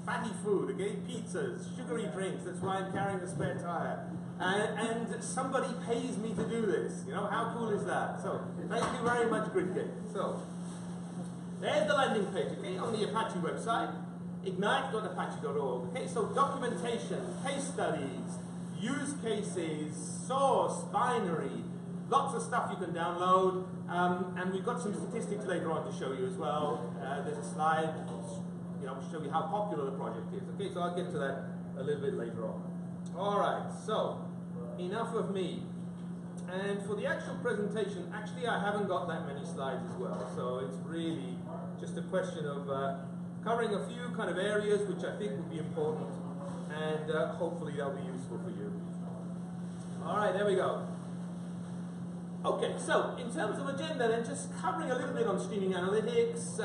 G: fatty food, okay? Pizzas, sugary drinks, that's why I'm carrying a spare tire. And somebody pays me to do this, you know, how cool is that? So, thank you very much, GridGame. So, there's the landing page, okay, on the Apache website, ignite.apache.org. Okay, so documentation, case studies, use cases, source, binary, lots of stuff you can download, and we've got some statistics later on to show you as well. There's a slide, you know, to show you how popular the project is. Okay, so I'll get to that a little bit later on. All right, so enough of me. And for the actual presentation, actually I haven't got that many slides as well, so it's really just a question of covering a few kind of areas which I think would be important, and hopefully they'll be useful for you. All right, there we go. Okay, so in terms of agenda, then just covering a little bit on streaming analytics.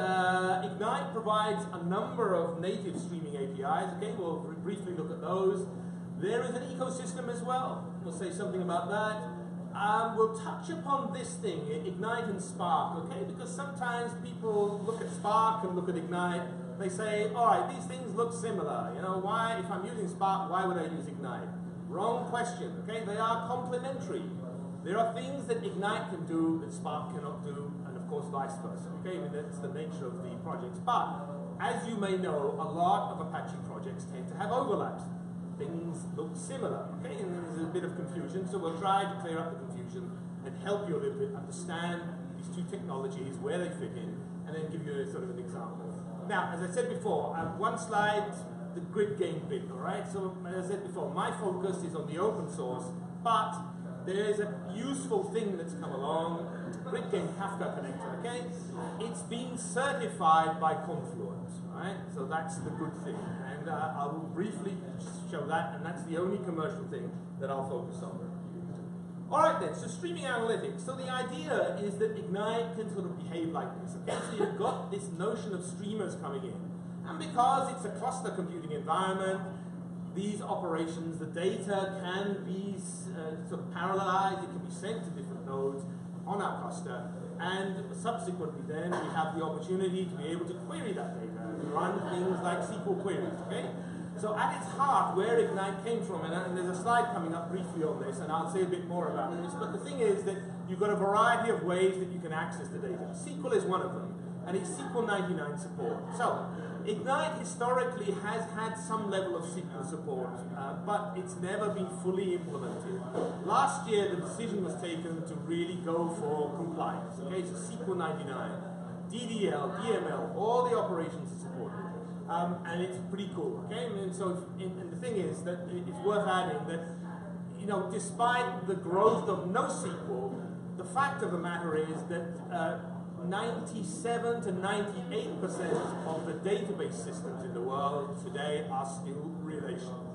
G: Ignite provides a number of native streaming APIs. Okay, we'll briefly look at those. There is an ecosystem as well. We'll say something about that. We'll touch upon this thing, Ignite and Spark, okay? Because sometimes people look at Spark and look at Ignite. They say, all right, these things look similar. You know, why, if I'm using Spark, why would I use Ignite? Wrong question, okay? They are complementary. There are things that Ignite can do that Spark cannot do, and of course vice versa, okay? I mean, that's the nature of the projects. But, as you may know, a lot of Apache projects tend to have overlaps. Things look similar, okay? And there's a bit of confusion, so we'll try to clear up the confusion and help you a little bit understand these two technologies, where they fit in, and then give you a sort of an example. Now, as I said before, I have one slide, the GridGame bit, all right? So, as I said before, my focus is on the open source, but there is a useful thing that's come along, GridGame Kafka connector, okay? It's been certified by Confluent, right? So that's the good thing. And I will briefly show that, and that's the only commercial thing that I'll focus on. All right then, so streaming analytics. So the idea is that Ignite can sort of behave like this, okay? So you've got this notion of streamers coming in. And because it's a cluster computing environment, these operations, the data can be sort of parallelized, it can be sent to different nodes on our cluster, and subsequently then we have the opportunity to be able to query that data and run things like SQL queries, okay? So at its heart, where Ignite came from, and there's a slide coming up briefly on this, and I'll say a bit more about this, but the thing is that you've got a variety of ways that you can access the data. SQL is one of them, and it's SQL 99 support. So, Ignite historically has had some level of SQL support, but it's never been fully implemented. Last year, the decision was taken to really go for compliance. Okay, so SQL 99, DDL, DML, all the operations are supported, and it's pretty cool. Okay, and so and the thing is that it's worth adding that, you know, despite the growth of NoSQL, the fact of the matter is that 97 to 98% of the database systems in the world today are still relational.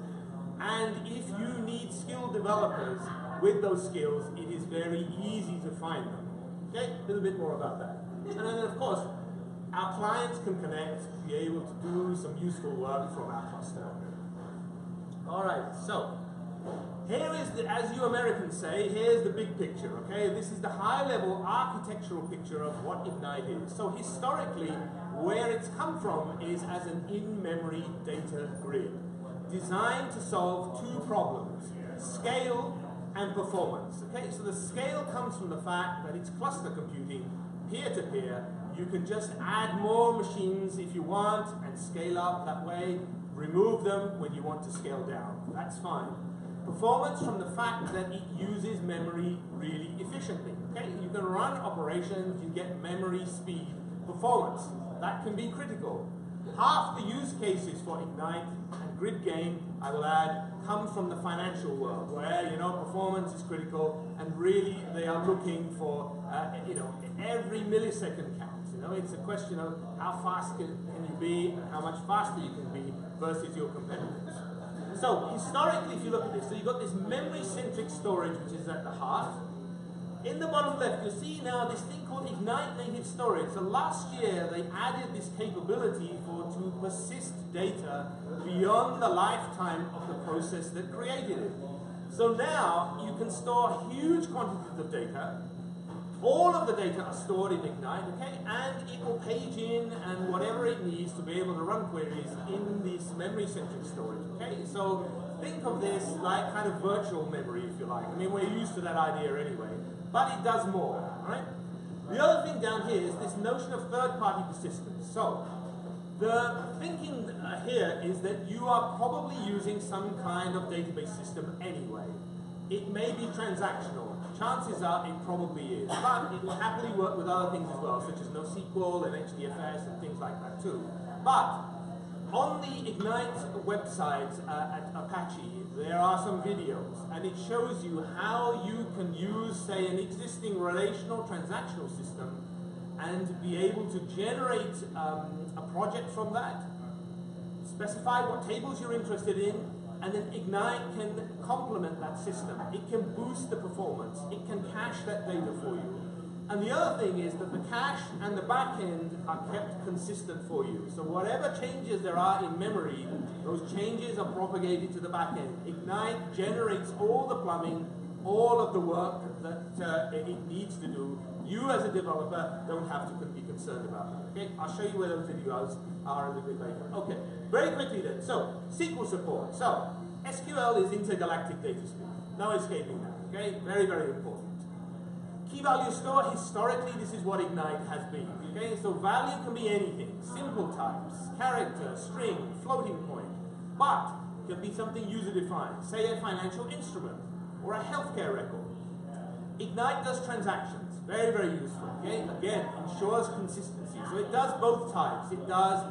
G: And if you need skilled developers with those skills, it is very easy to find them. Okay, a little bit more about that. And then of course, our clients can connect, be able to do some useful work from our cluster. All right, so here is the, as you Americans say, here's the big picture, okay? This is the high-level architectural picture of what Ignite is. So historically, where it's come from is as an in-memory data grid, designed to solve two problems, scale and performance, okay? So the scale comes from the fact that it's cluster computing, peer-to-peer. You can just add more machines if you want and scale up that way, remove them when you want to scale down. That's fine. Performance from the fact that it uses memory really efficiently. Okay, you can run operations, you get memory speed, performance. That can be critical. Half the use cases for Ignite and Grid Game, I will add, come from the financial world, where performance is critical, and really they are looking for every millisecond counts. It's a question of how fast can you be and how much faster you can be versus your competitors. So historically, if you look at this, so you've got this memory-centric storage, which is at the heart. In the bottom left, you'll see now this thing called Ignite Native Storage. So last year, they added this capability to persist data beyond the lifetime of the process that created it. So now, you can store huge quantities of data. All of the data are stored in Ignite, okay? And it will page in and whatever it needs to be able to run queries in this memory-centric storage, okay? So think of this like kind of virtual memory, if you like. I mean, we're used to that idea anyway, but it does more, right? The other thing down here is this notion of third-party persistence. So the thinking here is that you are probably using some kind of database system anyway. It may be transactional. Chances are it probably is, but it will happily work with other things as well, such as NoSQL and HDFS and things like that too. But on the Ignite website at Apache, there are some videos, and it shows you how you can use, say, an existing relational transactional system and be able to generate a project from that, specify what tables you're interested in, and then Ignite can complement that system. It can boost the performance. It can cache that data for you. And the other thing is that the cache and the backend are kept consistent for you. So whatever changes there are in memory, those changes are propagated to the backend. Ignite generates all the plumbing, all of the work that it needs to do. You as a developer don't have to be concerned about that. Okay, I'll show you where those videos are a little bit later. Okay, very quickly then. So SQL support. So SQL is intergalactic data speed. No escaping that. Okay, very, very important. Key value store, historically, this is what Ignite has been. Okay, so value can be anything. Simple types, character, string, floating point. But it can be something user-defined. Say a financial instrument or a healthcare record. Ignite does transactions. Very, very useful. Okay, again, ensures consistency. So it does both types. It does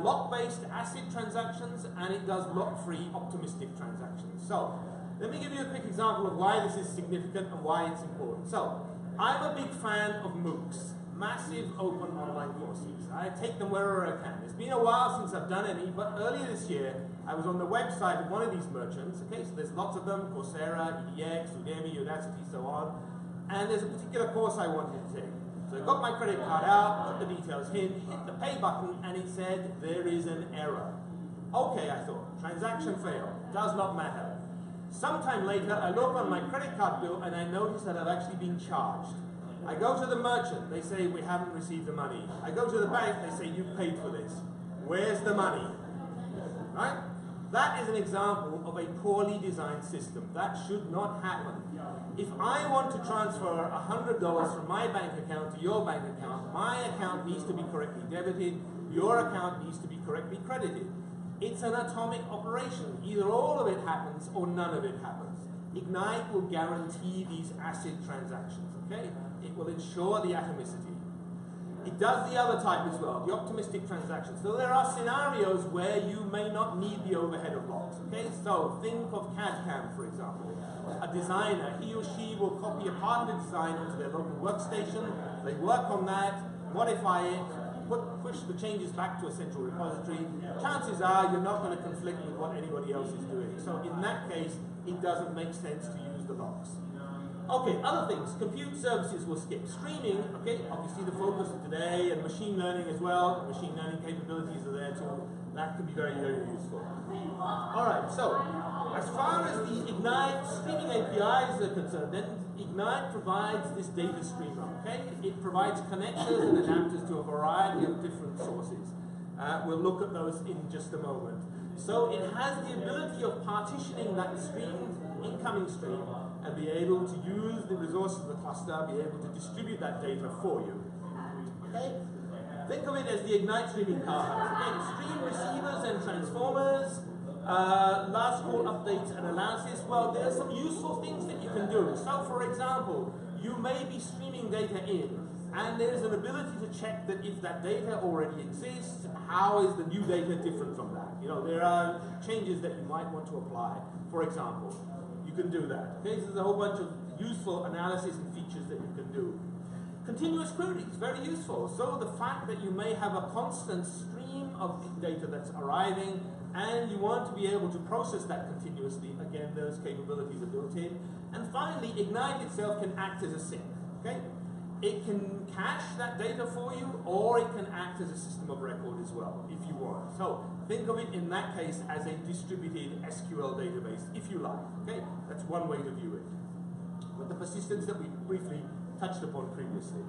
G: lock-based ACID transactions, and it does lock-free optimistic transactions. So let me give you a quick example of why this is significant and why it's important. So I'm a big fan of MOOCs, massive open online courses. I take them wherever I can. It's been a while since I've done any, but earlier this year, I was on the website of one of these merchants. Okay, so there's lots of them: Coursera, EDX, Udemy, Udacity, so on. And there's a particular course I wanted to take. So I got my credit card out, put the details in, hit the pay button, and it said there is an error. Okay, I thought, transaction failed, does not matter. Sometime later, I look on my credit card bill and I notice that I've actually been charged. I go to the merchant, they say we haven't received the money. I go to the bank, they say you paid for this. Where's the money? Right? That is an example of a poorly designed system. That should not happen. If I want to transfer $100 from my bank account to your bank account, my account needs to be correctly debited, your account needs to be correctly credited. It's an atomic operation. Either all of it happens or none of it happens. Ignite will guarantee these ACID transactions, okay? It will ensure the atomicity. It does the other type as well, the optimistic transactions. So there are scenarios where you may not need the overhead of locks, okay? So think of CAD/CAM, for example. A designer, he or she will copy a part of the design onto their local workstation. They work on that, modify it, push the changes back to a central repository. Chances are you're not going to conflict with what anybody else is doing. So in that case, it doesn't make sense to use the locks.
H: Okay, other things. Compute services will skip. Streaming, okay, obviously the focus of today, and machine learning as well. Machine learning capabilities are there too. That can be very, very useful. Alright, so as far as the Ignite streaming APIs are concerned, then Ignite provides this data streamer, okay? It provides connectors and adapters to a variety of different sources. We'll look at those in just a moment. So it has the ability of partitioning that stream, incoming stream, and be able to use the resources of the cluster, be able to distribute that data for you. Okay? Think of it as the Ignite streaming powerhouse. Again, stream receivers and transformers, last call updates and analysis. Well, there are some useful things that you can do. So, for example, you may be streaming data in, and there is an ability to check that if that data already exists, how is the new data different from that? You know, there are changes that you might want to apply. For example, you can do that. Okay, so there's a whole bunch of useful analysis and features that you can do. Continuous queries, very useful. So the fact that you may have a constant stream of data that's arriving and you want to be able to process that continuously, again, those capabilities are built in. And finally, Ignite itself can act as a sink. Okay? It can cache that data for you, or it can act as a system of record as well, if you want. So think of it in that case as a distributed SQL database, if you like. Okay? That's one way to view it. But the persistence that we briefly touched upon previously.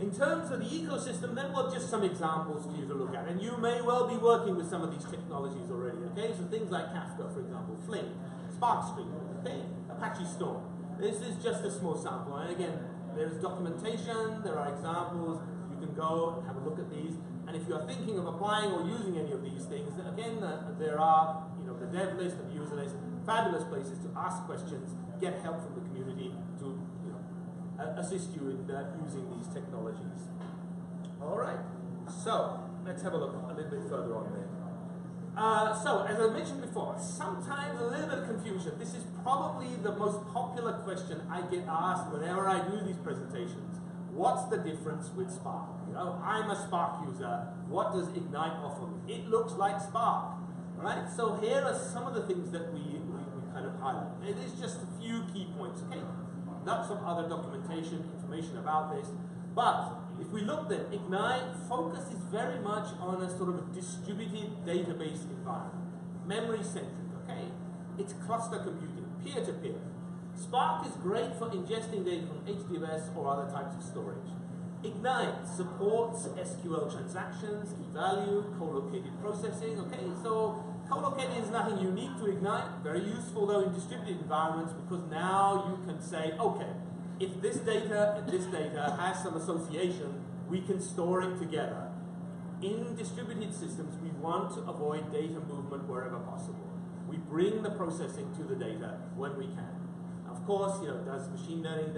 H: In terms of the ecosystem, then we'll just some examples for you to look at. And you may well be working with some of these technologies already. Okay? So things like Kafka, for example, Flink, Spark Stream, okay? Apache Storm. This is just a small sample. And again, there's documentation, there are examples, you can go and have a look at these, and if you are thinking of applying or using any of these things, again, there are, the dev list and user list, fabulous places to ask questions, get help from the community to, assist you in using these technologies. All right, so let's have a look a little bit further on there. So, as I mentioned before, sometimes a little bit of confusion. This is probably the most popular question I get asked whenever I do these presentations. What's the difference with Spark? I'm a Spark user. What does Ignite offer me? It looks like Spark, right? So here are some of the things that we kind of highlight. It is just a few key points, okay? Lots of other documentation, information about this, but if we look then, Ignite focuses very much on a sort of a distributed database environment. Memory-centric, okay? It's cluster computing, peer-to-peer. Spark is great for ingesting data from HBase or other types of storage. Ignite supports SQL transactions, key value, co-located processing, okay? So co-located is nothing unique to Ignite, very useful though in distributed environments because now you can say, okay, if this data and this data has some association, we can store it together. In distributed systems, we want to avoid data movement wherever possible. We bring the processing to the data when we can. Of course, does machine learning,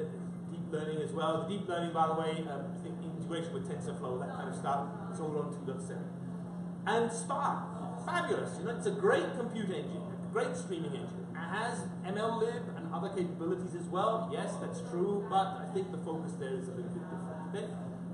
H: deep learning as well. The deep learning, by the way, integration with TensorFlow, that kind of stuff, it's all on 2.7. And Spark, fabulous. It's a great compute engine, a great streaming engine. It has MLlib and other capabilities as well. Yes, that's true, but I think the focus there is a little bit different. Okay?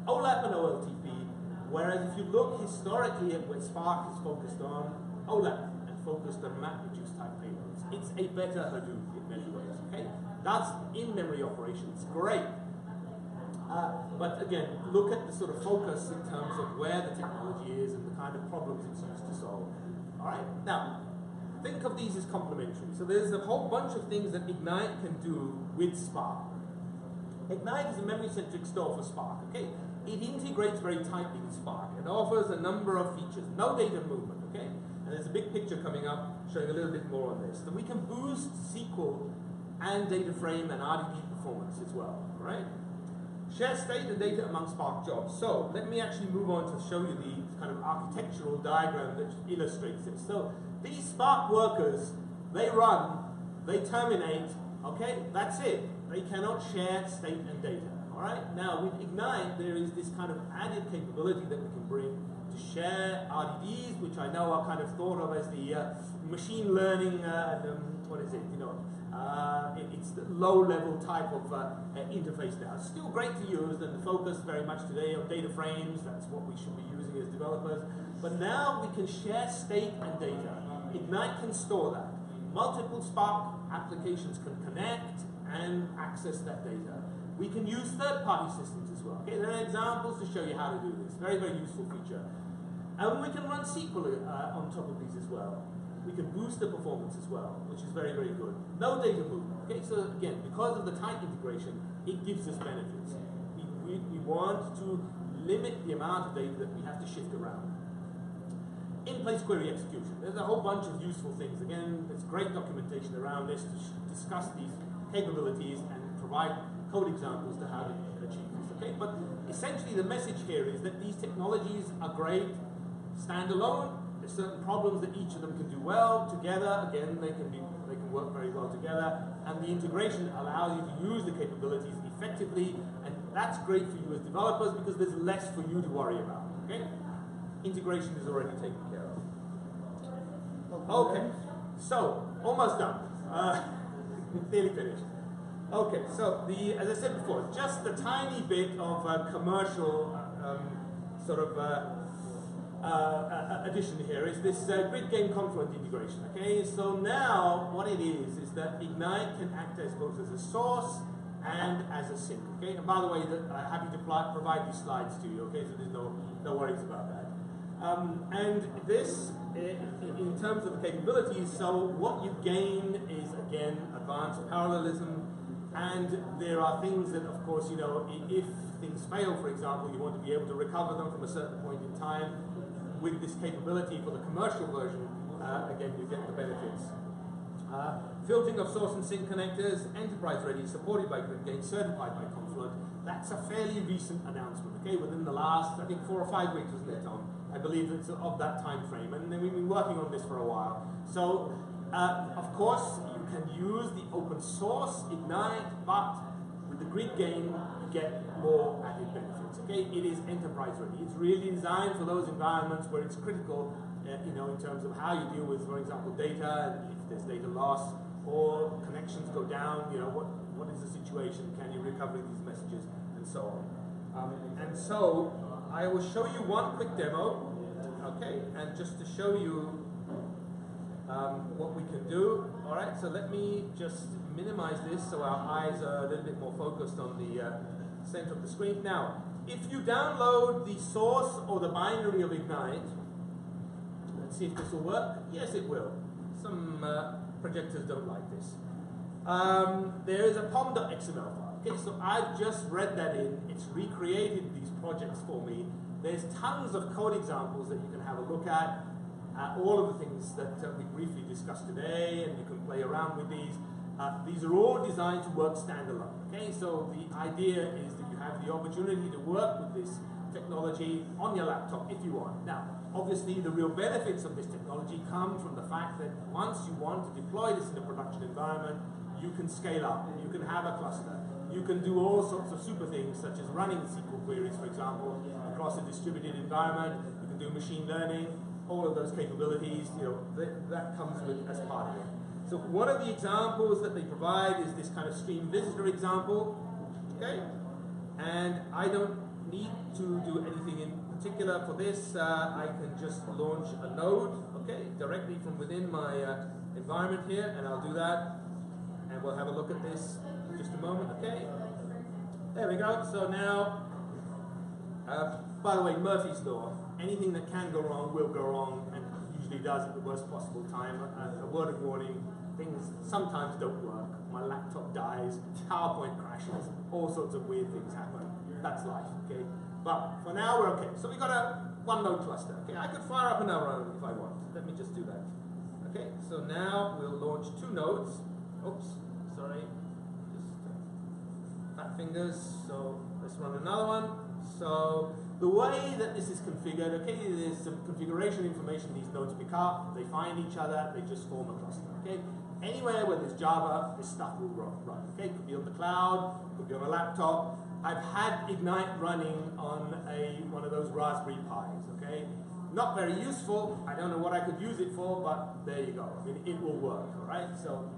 H: OLAP and OLTP, whereas if you look historically at what Spark is focused on, OLAP and focused on MapReduce type payloads. It's a better Hadoop in many ways. Okay? That's in-memory operations. Great. But again, look at the sort of focus in terms of where the technology is and the kind of problems it's used to solve. All right? Now, think of these as complementary. So there's a whole bunch of things that Ignite can do with Spark. Ignite is a memory-centric store for Spark, okay? It integrates very tightly with Spark. It offers a number of features. No data movement, okay? And there's a big picture coming up showing a little bit more on this. So we can boost SQL and data frame and RDB performance as well, all right? Share state and data among Spark jobs. So let me actually move on to show you the kind of architectural diagram that illustrates this. So these Spark workers, they run, they terminate, okay? That's it. They cannot share state and data, all right? Now, with Ignite, there is this kind of added capability that we can bring to share RDBs, which I know are kind of thought of as the machine learning, what is it, it's the low-level type of interface now. It's still great to use, and the focus very much today on data frames. That's what we should be using as developers. But now we can share state and data. Ignite can store that. Multiple Spark applications can connect, and access that data. We can use third-party systems as well. Okay, there are examples to show you how to do this. Very, very useful feature. And we can run SQL on top of these as well. We can boost the performance as well, which is very, very good. No data movement. Okay, so again, because of the tight integration, it gives us benefits. We want to limit the amount of data that we have to shift around. In-place query execution. There's a whole bunch of useful things. Again, there's great documentation around this to discuss these capabilities and provide code examples to how to achieve this. Okay, but essentially the message here is that these technologies are great standalone. There's certain problems that each of them can do well together. Again, they can work very well together, and the integration allows you to use the capabilities effectively, and that's great for you as developers because there's less for you to worry about. Okay, integration is already taken care of. Okay, so almost done. Nearly finished. Okay, so as I said before, just a tiny bit of commercial sort of addition here is this grid game confluent integration. Okay, so now what it is that Ignite can act as both as a source and as a sink. Okay, and by the way, I'm happy to provide these slides to you. Okay, so there's no worries about that. And this, in terms of the capabilities, so what you gain is again advanced parallelism. And there are things that, of course, you know, if things fail, for example, you want to be able to recover them from a certain point in time. With this capability for the commercial version, again, you get the benefits. Filtering of source and sink connectors, enterprise ready, supported by GridGain, certified by Confluent. That's a fairly recent announcement, okay, within the last, I think, 4 or 5 weeks, wasn't it, Tom? I believe it's of that time frame, and we've been working on this for a while. So, of course, you can use the open source Ignite, but with the GridGain, you get more added benefits. Okay, it is enterprise ready. It's really designed for those environments where it's critical, you know, in terms of how you deal with, for example, data, and if there's data loss or connections go down. You know, what is the situation? Can you recover these messages, and so on. And so I will show you one quick demo. Okay, and just to show you what we can do. All right, so let me just minimize this so our eyes are a little bit more focused on the center of the screen. Now, if you download the source or the binary of Ignite, let's see if this will work. Yes, it will. Some projectors don't like this. There is a pom.xml file. Okay, so I've just read that in. It's recreated these projects for me. There's tons of code examples that you can have a look at. All of the things that we briefly discussed today, and you can play around with these. These are all designed to work standalone. Okay, so the idea is that you have the opportunity to work with this technology on your laptop if you want. Now, obviously, the real benefits of this technology come from the fact that once you want to deploy this in a production environment, you can scale up. You can have a cluster. You can do all sorts of super things, such as running SQL queries, for example, across a distributed environment. You can do machine learning. All of those capabilities, you know, that comes with as part of it. So one of the examples that they provide is this kind of stream visitor example, okay? And I don't need to do anything in particular for this. I can just launch a node, okay, directly from within my environment here, and I'll do that. And we'll have a look at this in just a moment, okay? There we go. So now, by the way, Murphy's Law. Anything that can go wrong will go wrong, and usually does at the worst possible time. A word of warning, things sometimes don't work. My laptop dies, PowerPoint crashes, all sorts of weird things happen. That's life, okay? But for now, we're okay. So we got a one node cluster. Okay, I could fire up another one if I want. Let me just do that. Okay, so now we'll launch 2 nodes. Oops, sorry. Just fat fingers. So let's run another one. So the way that this is configured, okay, there's some configuration information these nodes pick up, they find each other, they just form a cluster, okay? Anywhere where there's Java, this stuff will run, okay? Could be on the cloud, could be on a laptop. I've had Ignite running on one of those Raspberry Pis, okay? Not very useful, I don't know what I could use it for, but there you go. I mean, it will work, all right? So,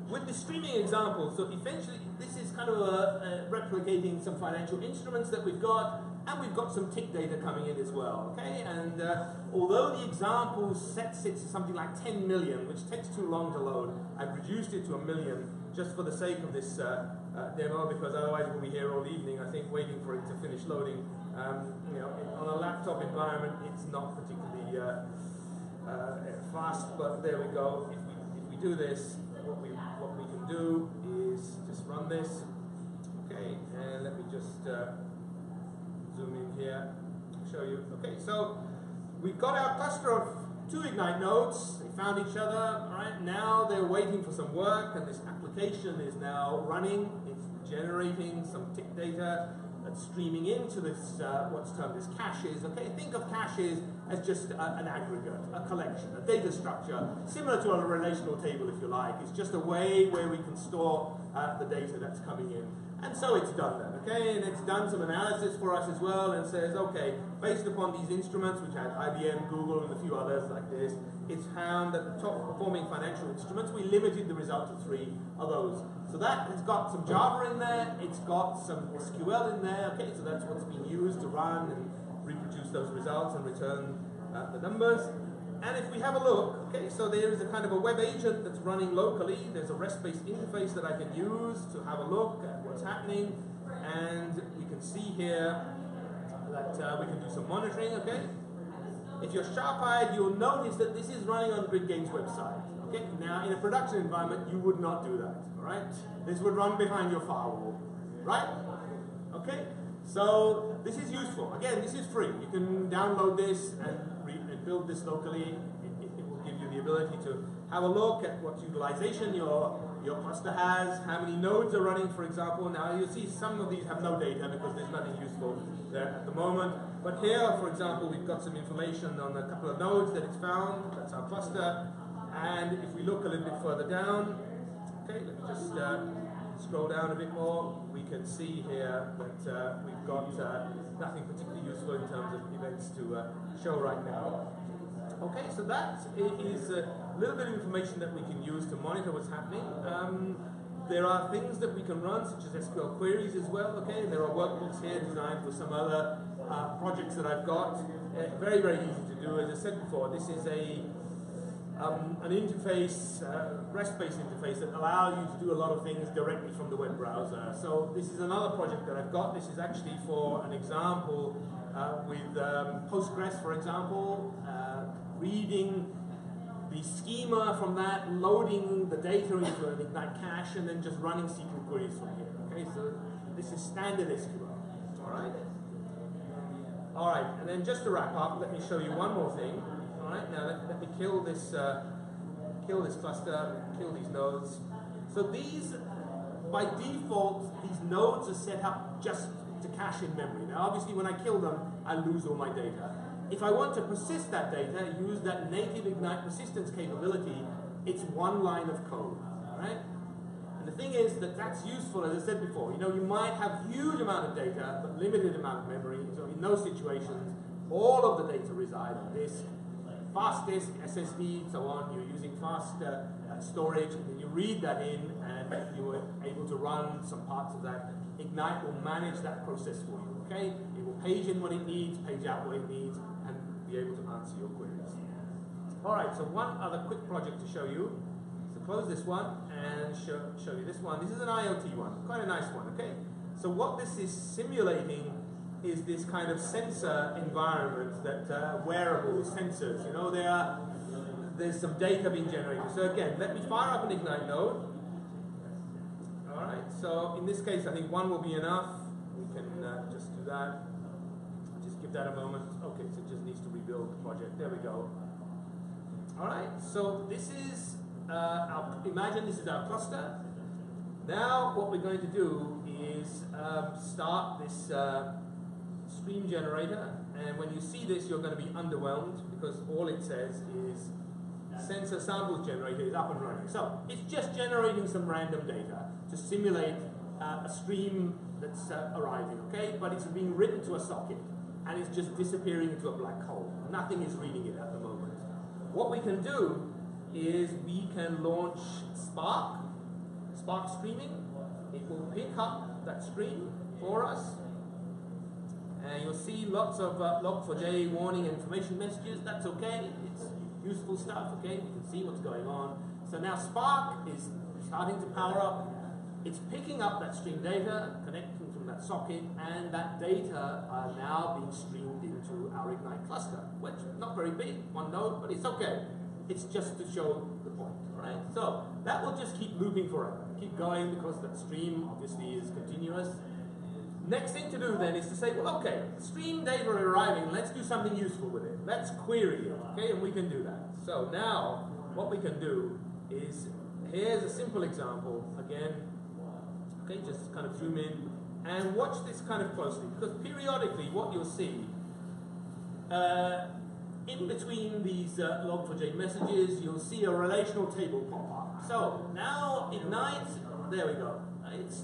H: with the streaming example, so eventually this is kind of replicating some financial instruments that we've got, and we've got some tick data coming in as well, okay? And although the example sets it to something like 10 million, which takes too long to load, I've reduced it to 1 million just for the sake of this demo, because otherwise we'll be here all evening, I think, waiting for it to finish loading. You know, on a laptop environment, it's not particularly fast, but there we go. If we do this, what we can do is just run this. Okay, and let me just zoom in here, show you. Okay, so we've got our cluster of 2 Ignite nodes. They found each other. All right, now they're waiting for some work, and this application is now running. It's generating some tick data that's streaming into this what's termed as caches. Okay, think of caches as just an aggregate, a collection, a data structure, similar to a relational table, if you like. It's just a way where we can store the data that's coming in. And so it's done that, okay? And it's done some analysis for us as well, and says, okay, based upon these instruments, which had IBM, Google, and a few others like this, it's found that the top performing financial instruments, we limited the result to 3 of those. So that has got some Java in there, it's got some SQL in there, okay, so that's what's being used to run and reproduce those results and return the numbers. And if we have a look, okay, so there is a kind of a web agent that's running locally. There's a REST-based interface that I can use to have a look at what's happening. And we can see here that we can do some monitoring, okay? If you're sharp-eyed, you'll notice that this is running on Grid Games website. Okay, now in a production environment, you would not do that, all right? This would run behind your firewall, right? Okay, so this is useful. Again, this is free. You can download this and build this locally. It will give you the ability to have a look at what utilization your cluster has, how many nodes are running, for example. Now you'll see some of these have no data because there's nothing useful there at the moment. But here, for example, we've got some information on a couple of nodes that it's found. That's our cluster. And if we look a little bit further down, okay, let me just scroll down a bit more. We can see here that we've got nothing particularly useful in terms of events to show right now. Okay, so that is a little bit of information that we can use to monitor what's happening. There are things that we can run, such as SQL queries as well, okay, and there are workbooks here designed for some other projects that I've got. Very, very easy to do. As I said before, this is an interface, REST-based interface that allows you to do a lot of things directly from the web browser. So this is another project that I've got. This is actually for an example with Postgres, for example, reading the schema from that, loading the data into an Ignite cache, and then just running SQL queries from here. Okay, so this is standard SQL. All right. All right, and then just to wrap up, let me show you one more thing. All right, now let me kill this cluster, kill these nodes. So these, by default, these nodes are set up just to cache in memory. Now, obviously, when I kill them, I lose all my data. If I want to persist that data, use that native Ignite persistence capability, it's 1 line of code. All right. And the thing is that that's useful, as I said before. You know, you might have huge amount of data, but limited amount of memory. So in those situations, all of the data reside on disk. Fast disk, SSD, so on. You're using fast storage, and then you read that in, and you're able to run some parts of that. Ignite will manage that process for you, okay? It will page in what it needs, page out what it needs, and be able to answer your queries. All right, so one other quick project to show you. So close this one and show you this one. This is an IoT one, quite a nice one, okay? So what this is simulating is this kind of sensor environment that wearable sensors, you know, there's some data being generated. So again, let me fire up an Ignite node. All right, so in this case, I think 1 will be enough. We can just do that. Just give that a moment. Okay, so it just needs to rebuild the project. There we go. All right, so this is, imagine this is our cluster. Now what we're going to do is start this stream generator, and when you see this, you're going to be underwhelmed because all it says is sensor samples generator is up and running. So it's just generating some random data to simulate a stream that's arriving, okay? But it's being written to a socket, and it's just disappearing into a black hole. Nothing is reading it at the moment. What we can do is we can launch Spark, Spark streaming. It will pick up that stream for us. And you'll see lots of log4j warning information messages. That's okay. It's useful stuff, okay? You can see what's going on. So now Spark is starting to power up. It's picking up that stream data, connecting from that socket, and that data are now being streamed into our Ignite cluster, which not very big, one node, but it's okay. It's just to show the point, right? So that will just keep looping forever, keep going, because that stream obviously is continuous. Next thing to do then is to say, well, okay, stream data are arriving, let's do something useful with it. Let's query it, okay, and we can do that. So now, what we can do is, here's a simple example, again, okay, just kind of zoom in, and watch this kind of closely, because periodically what you'll see, in between these log4j messages, you'll see a relational table pop up. So now Ignite, there we go. It's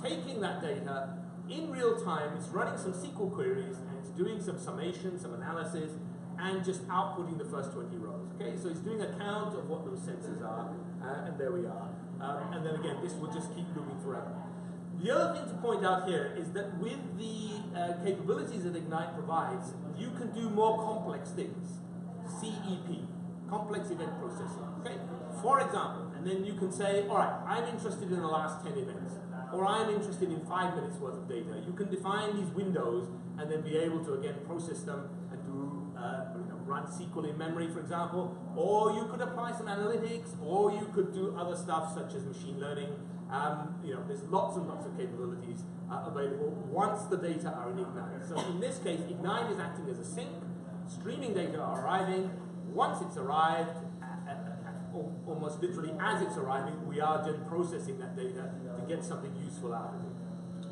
H: taking that data in real time, it's running some SQL queries, and it's doing some summation, some analysis, and just outputting the first 20 rows. Okay, so it's doing a count of what those sensors are, and there we are. And then again, this will just keep looping forever. The other thing to point out here is that with the capabilities that Ignite provides, you can do more complex things. CEP, complex event processing. Okay, for example, and then you can say, all right, I'm interested in the last 10 events, or I'm interested in 5 minutes worth of data. You can define these windows and then be able to again process them and do run SQL in memory, for example, or you could apply some analytics, or you could do other stuff such as machine learning. There's lots and lots of capabilities available once the data are in Ignite. So in this case, Ignite is acting as a sink. Streaming data are arriving. Once it's arrived, almost literally as it's arriving, we are then processing that data to get something useful out of it.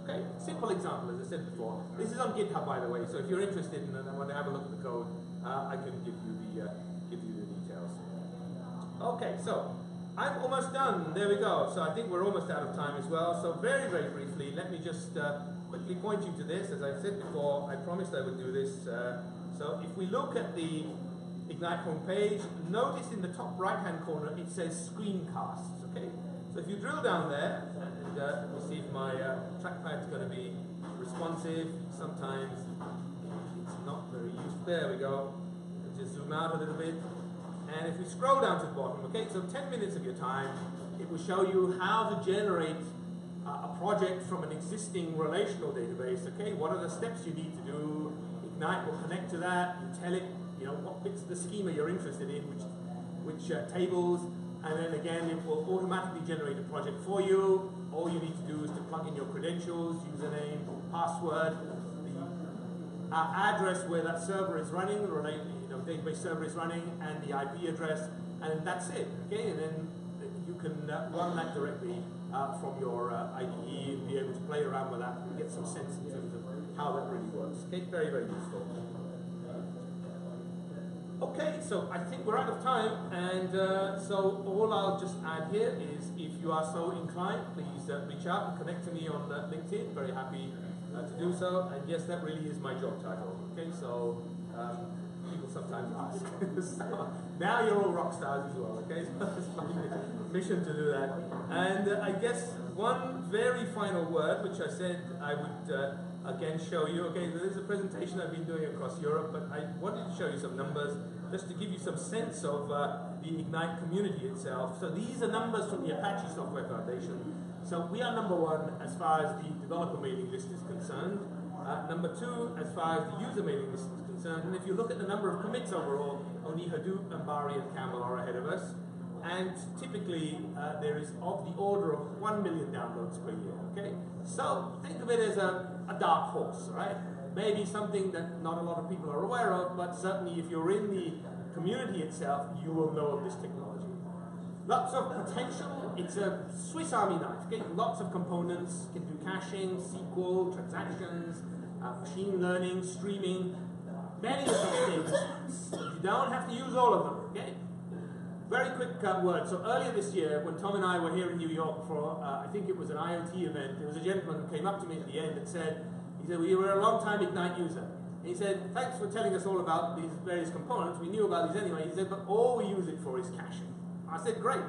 H: Okay, simple example, as I said before. This is on GitHub, by the way, so if you're interested and want to have a look at the code, I can give you the details. Okay, so I'm almost done. There we go. So I think we're almost out of time as well. So very, very briefly, let me just quickly point you to this. As I said before, I promised I would do this. So if we look at the Ignite homepage, notice in the top right-hand corner it says screencasts. Okay. So if you drill down there, and let me see if my trackpad is going to be responsive. Sometimes it's not very useful. There we go. Just zoom out a little bit. And if we scroll down to the bottom, okay, so 10 minutes of your time, it will show you how to generate a project from an existing relational database. Okay, what are the steps you need to do? Ignite will connect to that. You tell it, what bits of the schema you're interested in, which tables, and then again, it will automatically generate a project for you. All you need to do is to plug in your credentials, username, password, the address where that server is running, database server is running, and the IP address, and that's it. Okay, and then you can run that directly from your IDE and be able to play around with that and get some sense in terms of how that really works. Okay, very, very useful. Okay, so I think we're out of time, and so all I'll just add here is, if you are so inclined, please reach out and connect to me on LinkedIn. Very happy to do so. And yes, that really is my job title. Okay, so people sometimes ask. So now you're all rock stars as well. Okay, so it's my mission to do that. And I guess one very final word, which I said I would again show you. Okay, so this is a presentation I've been doing across Europe, but I wanted to show you some numbers just to give you some sense of the Ignite community itself. So these are numbers from the Apache Software Foundation. So we are number one as far as the developer mailing list is concerned. Number two, as far as the user mailing list is concerned. And if you look at the number of commits overall, only Hadoop, Ambari, and Camel are ahead of us. And typically, there is of the order of 1 million downloads per year. Okay, so think of it as a dark horse, right? Maybe something that not a lot of people are aware of, but certainly if you're in the community itself, you will know of this technology. Lots of potential. It's a Swiss Army knife. Okay, lots of components. Can do caching, SQL, transactions, machine learning, streaming, many of those things. You don't have to use all of them. Okay. Very quick word. So earlier this year, when Tom and I were here in New York for, I think it was an IoT event, there was a gentleman who came up to me at the end and said, we were a long-time Ignite user. And he said, thanks for telling us all about these various components. We knew about these anyway. He said, but all we use it for is caching. I said, great.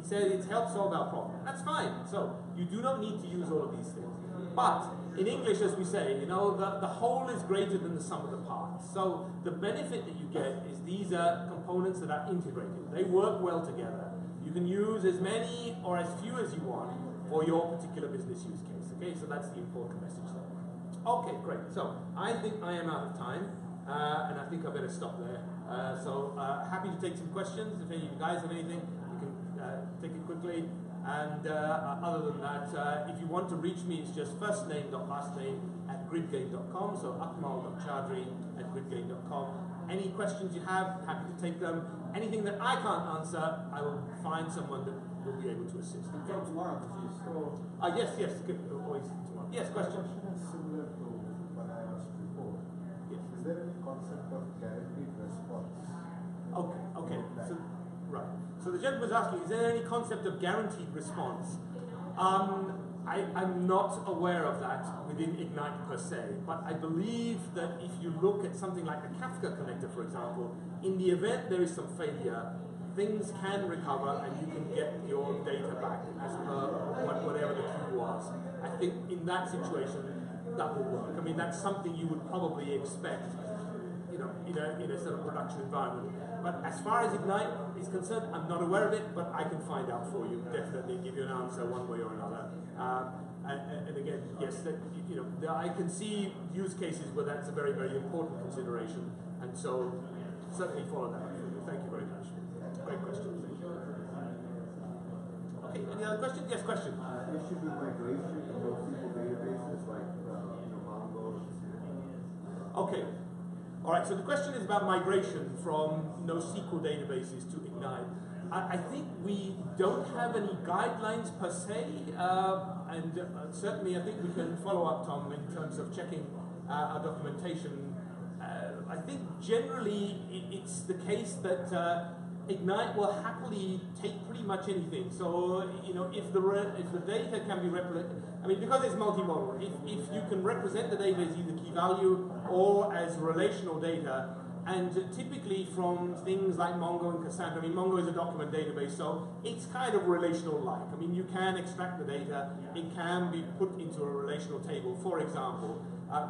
H: He said it helps solve our problem. That's fine. So you do not need to use all of these things. But in English, as we say, you know, the whole is greater than the sum of the parts. So the benefit that you get is these are components that are integrated. They work well together. You can use as many or as few as you want for your particular business use case. Okay, so that's the important message there. Okay, great. So I think I am out of time, and I think I better stop there. Happy to take some questions. If any of you guys have anything, you can take it quickly. And other than that, if you want to reach me, it's just first name dot last name at gridgame.com. So akmal.chaudhry@gridgame.com. Any questions you have, happy to take them. Anything that I can't answer, I will find someone that will be able to assist.
F: Until tomorrow, please.
H: Yes, good. Always tomorrow. Yes, question.
B: The question is similar to what I asked before.
H: Yes.
B: Is there any concept of guaranteed response?
H: Okay. So, right. So the gentleman was asking, is there any concept of guaranteed response? I'm not aware of that within Ignite per se, but I believe that if you look at something like the Kafka connector, for example, in the event there is some failure, things can recover and you can get your data back as per whatever the queue was. I think in that situation, that will work. I mean, that's something you would probably expect, you know, in a sort of production environment. But as far as Ignite is concerned, I'm not aware of it, but I can find out for you, definitely give you an answer one way or another. And again, yes, I can see use cases where that's a very, very important consideration, and so certainly follow that up for you. Thank you very much. Great question. Thank you. Okay, any other questions? Yes, question.
B: Issue with migration to NoSQL databases like Mongo.
H: Okay. All right, so the question is about migration from NoSQL databases to Ignite. I think we don't have any guidelines per se, and certainly I think we can follow up, Tom, in terms of checking our documentation. I think generally it's the case that Ignite will happily take pretty much anything. So, you know, if the data can be replicated, I mean, because it's multimodal, if you can represent the data as either key value or as relational data, and typically from things like Mongo and Cassandra, I mean, Mongo is a document database, so it's kind of relational-like. I mean, you can extract the data, it can be put into a relational table, for example.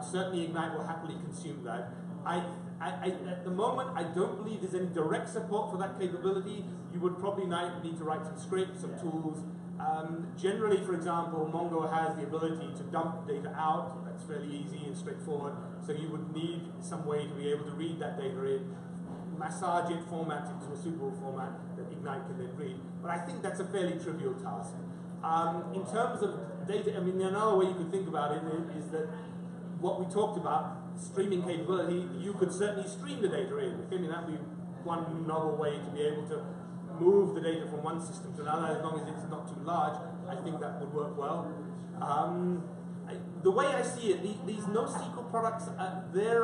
H: Certainly Ignite will happily consume that. At the moment, I don't believe there's any direct support for that capability. You would probably need to write some scripts, some tools. Generally, for example, Mongo has the ability to dump data out. That's fairly easy and straightforward. So you would need some way to be able to read that data in, massage it, format it to a suitable format that Ignite can then read. But I think that's a fairly trivial task. In terms of data, I mean, another way you could think about it is that what we talked about, streaming capability, you could certainly stream the data in. I mean, that would be one novel way to be able to move the data from one system to another, as long as it's not too large. I think that would work well. The way I see it, these NoSQL products, there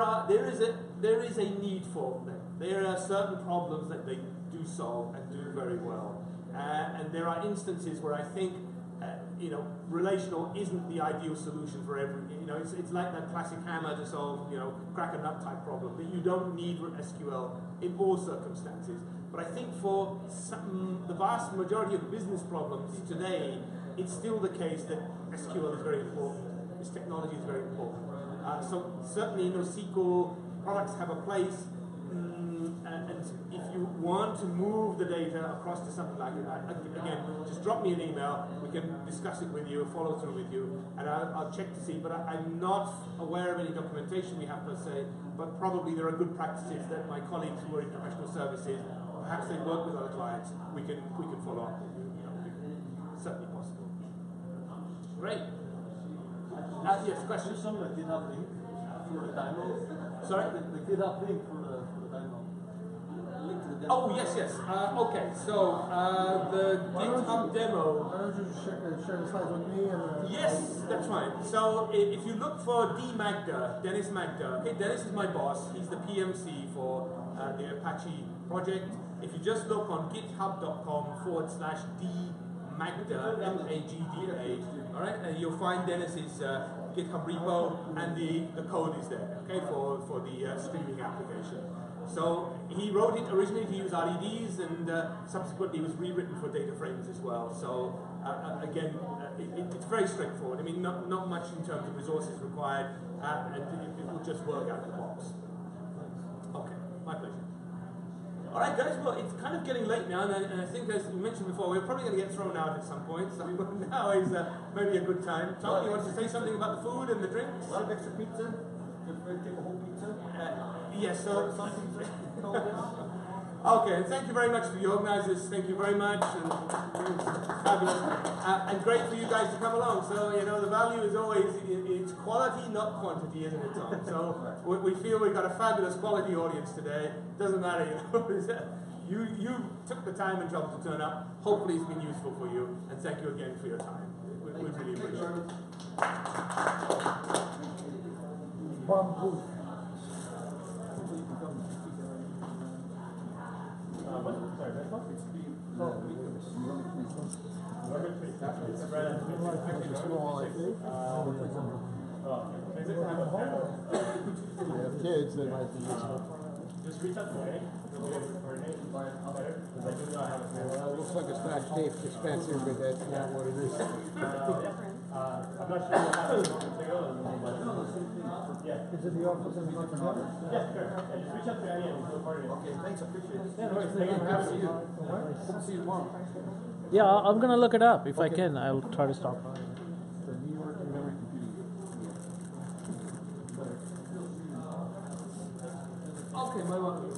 H: is a need for them. There are certain problems that they do solve and do very well, and there are instances where I think relational isn't the ideal solution for every. It's like that classic hammer to solve crack a nut type problem. That you don't need SQL in all circumstances. But I think for the vast majority of business problems today, it's still the case that SQL is very important. This technology is very important. So certainly NoSQL products have a place, and if you want to move the data across to something like that, again, just drop me an email. We can discuss it with you, follow through with you, and I'll check to see. But I'm not aware of any documentation we have per se, but probably there are good practices that my colleagues who are in professional services, perhaps they work with other clients, we can follow up with you. Certainly possible. Great. Yes, question?
I: Just some GitHub link for the demo.
H: Sorry?
I: The GitHub link for the demo. Link to the demo.
H: Oh, yes. Okay, so the GitHub demo.
E: Why don't you share the slides with me?
H: Yes, that's fine. So if you look for Dennis Magda, okay, Dennis is my boss. He's the PMC for the Apache project. If you just look on github.com/dmagda, M-A-G-D-A, all right, you'll find Dennis's GitHub repo, and the code is there, okay, for the streaming application. So he wrote it originally to use RDDs, and subsequently it was rewritten for data frames as well. So again, it's very straightforward. I mean, not much in terms of resources required, and it will just work out of the box. Okay, my pleasure. All right, guys. Well, it's kind of getting late now, and I think, as you mentioned before, we're probably going to get thrown out at some point. So now is maybe a good time. Tom, you want to say something about the food and the drinks?
F: A lot of extra pizza. Feel free to take a whole pizza.
H: Yes, so.
F: Some pizza.
H: Okay, and thank you very much to the organizers. Thank you very much, and it was fabulous, and great for you guys to come along. So you know, the value is always it's quality, not quantity, isn't it, Tom? So we feel we've got a fabulous quality audience today. Doesn't matter, you took the time and trouble to turn up. Hopefully, it's been useful for you, and thank you again for your time. We really appreciate it.
E: Bamboo.
A: Sorry, next one?
J: They have kids, they might be useful.
A: Just reach out to me. We'll be able to coordinate better, because I do not have a
J: Well, it looks like a scratch tape dispenser, but that's not what it is.
A: I'm not sure what happens with the material, but yeah.
E: Is it the office in Montreal?
A: Yeah, sure. Yeah, just reach out to Annie and we'll coordinate.
F: Okay, thanks, I appreciate it.
A: Yeah, no worries. Thank you for having me.
F: Hope to see you tomorrow.
K: Yeah, I'm gonna look it up if I can. I'll try to stop by.
F: The New York Memory Computing.
H: Okay, my welcome.